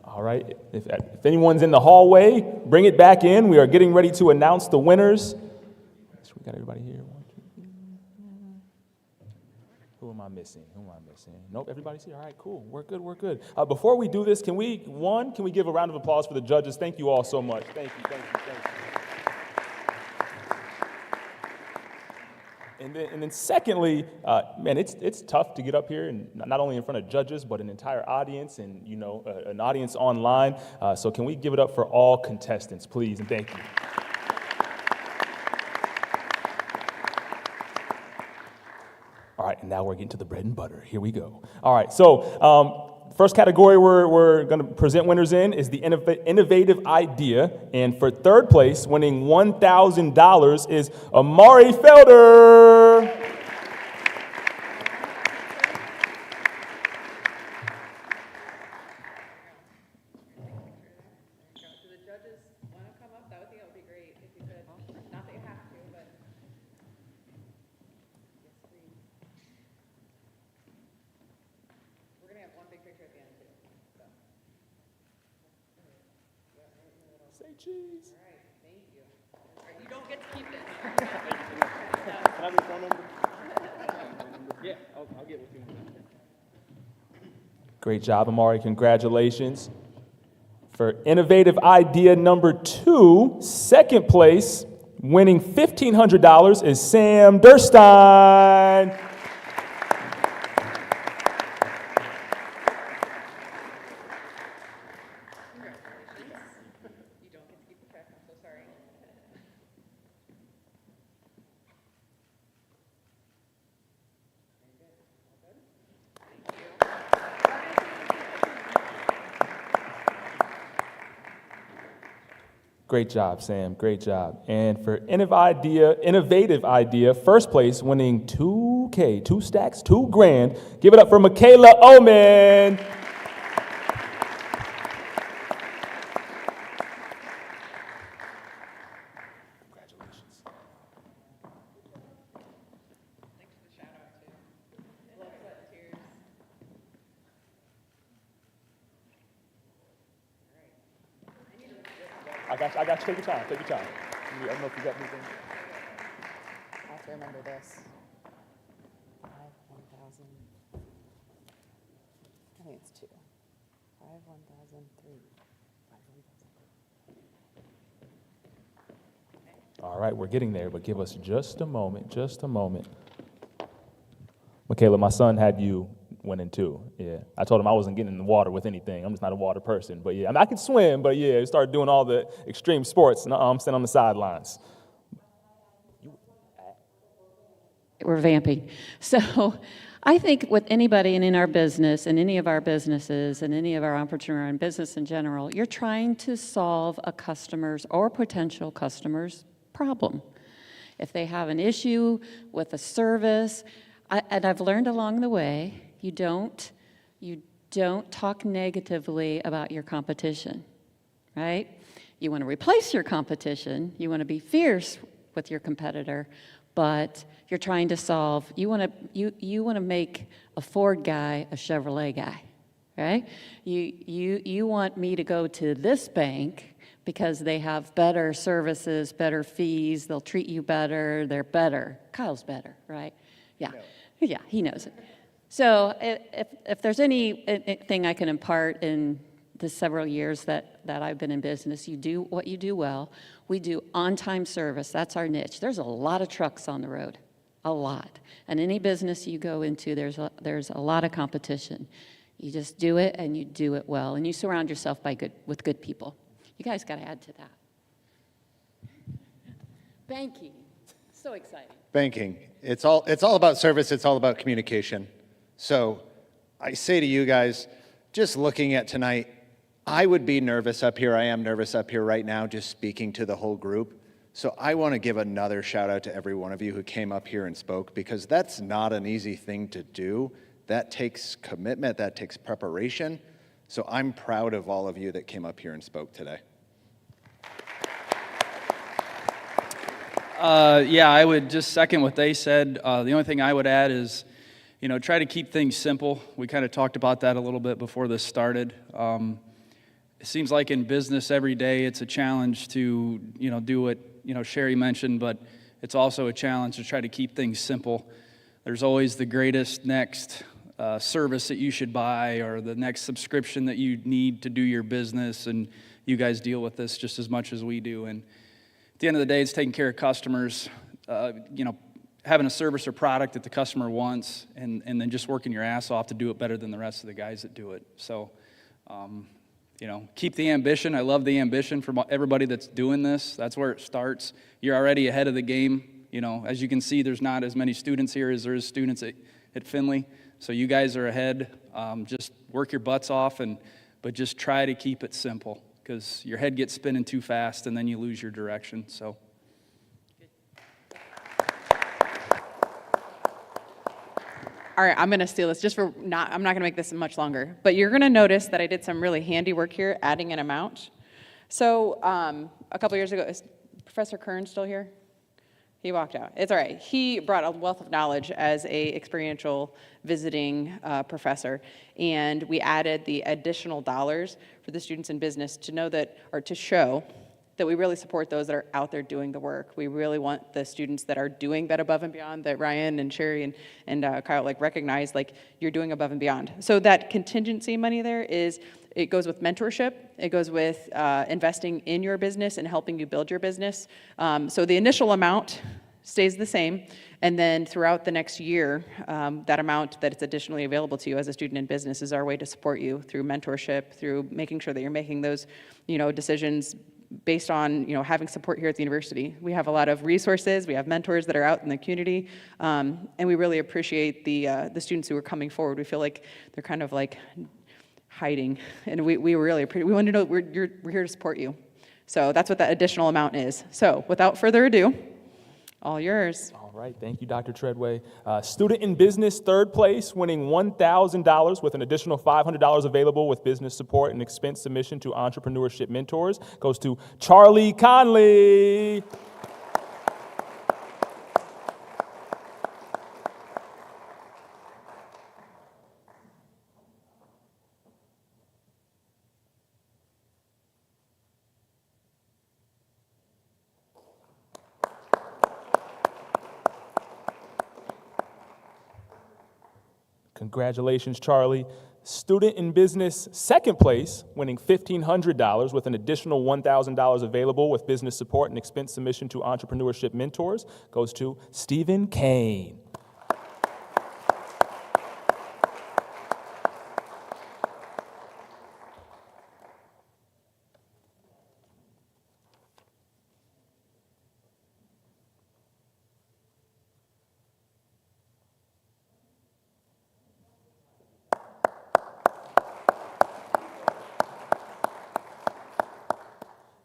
All right, if anyone's in the hallway, bring it back in. We are getting ready to announce the winners. So we got everybody here. 1, 2, 3. Who am I missing? Nope, everybody's here. All right, cool. We're good. Before we do this, can we give a round of applause for the judges? Thank you all so much. Thank you. And then secondly, man, it's tough to get up here and not only in front of judges, but an entire audience and, you know, an audience online. So can we give it up for all contestants, please, and thank you. All right, and now we're getting to the bread and butter. Here we go. All right, so first category we're going to present winners in is the innovative idea. And for third place, winning $1,000 is Amari Felder. Do the judges want to come up? That would be great if you could. Not that you have to, but. Yes, please. We're going to have one big picture at the end, too. So. Say cheese. All right, thank you. All right, you don't get to keep this. Can I have your phone number? Yeah, I'll get with you. Great job, Amari. Congratulations. For innovative idea number 2, second place, winning $1,500 is Sam Durstein. You don't get to keep the check. I'm so sorry. Great job, Sam. Great job. And for innovative idea, first place, winning $2K, 2 stacks, $2,000. Give it up for Michaela Oman. Congratulations. Thanks for the shout out, too. Blood, sweat, and tears. I got you. Take your time. I don't know if you got anything. I have to remember this. 5, 1,000. I think it's 2. 5, 1,000, 3. 5, 1,000. All right, we're getting there, but give us just a moment. Michaela, my son had you winning too. Yeah, I told him I wasn't getting in the water with anything. I'm just not a water person. But yeah, I mean, I can swim, but yeah, I started doing all the extreme sports, and I'm sitting on the sidelines. We're vamping. So I think with anybody and in our business, and any of our businesses, and any of our entrepreneur and business in general, you're trying to solve a customer's or potential customer's problem. If they have an issue with a service, and I've learned along the way, you don't talk negatively about your competition, right? You want to replace your competition. You want to be fierce with your competitor, but you're trying to solve. You want to make a Ford guy a Chevrolet guy, right? You want me to go to this bank because they have better services, better fees. They'll treat you better. They're better. Kyle's better, right? Yeah. Yeah, he knows it. So if there's anything I can impart in the several years that I've been in business, you do what you do well. We do on-time service. That's our niche. There's a lot of trucks on the road, a lot. And any business you go into, there's a lot of competition. You just do it, and you do it well. And you surround yourself with good people. You guys got to add to that. Banking, so exciting. Banking. It's all about service. It's all about communication. So I say to you guys, just looking at tonight, I would be nervous up here. I am nervous up here right now just speaking to the whole group. So I want to give another shout out to every one of you who came up here and spoke, because that's not an easy thing to do. That takes commitment. That takes preparation. So I'm proud of all of you that came up here and spoke today. Yeah, I would just second what they said. The only thing I would add is, try to keep things simple. We kind of talked about that a little bit before this started. It seems like in business every day it's a challenge to, do what, Sherry mentioned, but it's also a challenge to try to keep things simple. There's always the greatest next service that you should buy, or the next subscription that you need to do your business, and you guys deal with this just as much as we do. And at the end of the day, it's taking care of customers. having a service or product that the customer wants, and then just working your ass off to do it better than the rest of the guys that do it. So, keep the ambition. I love the ambition from everybody that's doing this. That's where it starts. You're already ahead of the game. As you can see, there's not as many students here as there is students at Findlay. So you guys are ahead. Just work your butts off, but just try to keep it simple, because your head gets spinning too fast and then you lose your direction. So. All right, I'm going to steal this I'm not going to make this much longer, but you're going to notice that I did some really handy work here, adding an amount. So a couple years ago, is Professor Kern still here? He walked out. It's all right. He brought a wealth of knowledge as a experiential visiting professor, and we added the additional dollars for the students in business to know that, or to show that we really support those that are out there doing the work. We really want the students that are doing that above and beyond, that Ryan and Sherry and Kyle recognize, you're doing above and beyond. So that contingency money there it goes with mentorship, it goes with investing in your business and helping you build your business. So the initial amount stays the same, and then throughout the next year, that amount that is additionally available to you as a student in business is our way to support you through mentorship, through making sure that you're making those decisions based on having support here at the university. We have a lot of resources, we have mentors that are out in the community, and we really appreciate the students who are coming forward. We feel like they're kind of hiding, and we really appreciate. We want to know we're here to support you. So that's what that additional amount is. So without further ado, all yours. All right, thank you, Dr. Treadway. Student in business, third place, winning $1,000 with an additional $500 available with business support and expense submission to entrepreneurship mentors, goes to Charlie Conley. Congratulations, Charlie. Student in business, second place, winning $1,500 with an additional $1,000 available with business support and expense submission to entrepreneurship mentors, goes to Stephen Kane.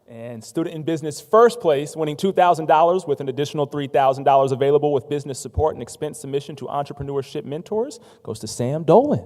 And student in business, first place, winning $2,000 with an additional $3,000 available with business support and expense submission to entrepreneurship mentors, goes to Sam Dolan.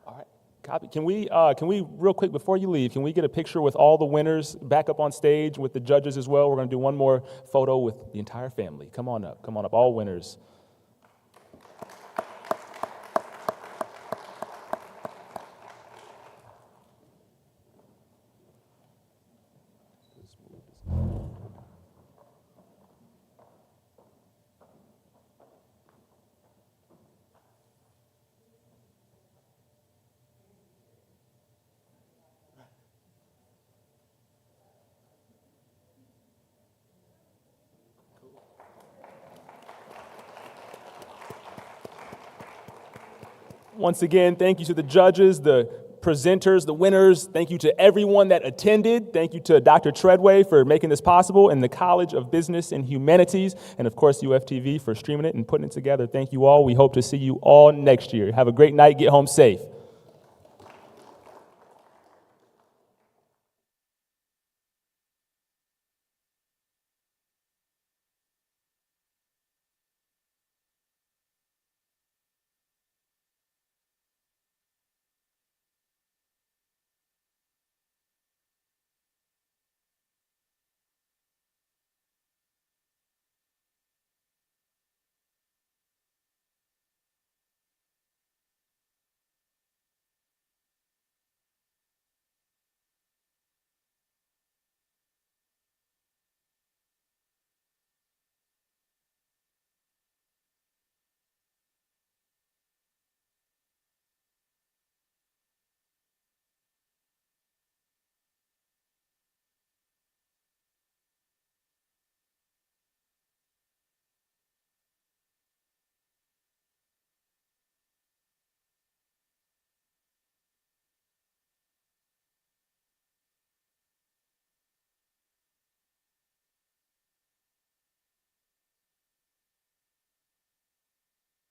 All right, copy. Can we real quick before you leave, can we get a picture with all the winners back up on stage with the judges as well? We're going to do one more photo with the entire family. Come on up, all winners. Once again, thank you to the judges, the presenters, the winners. Thank you to everyone that attended. Thank you to Dr. Treadway for making this possible, and the College of Business and Humanities, and of course UFTV for streaming it and putting it together. Thank you all. We hope to see you all next year. Have a great night. Get home safe.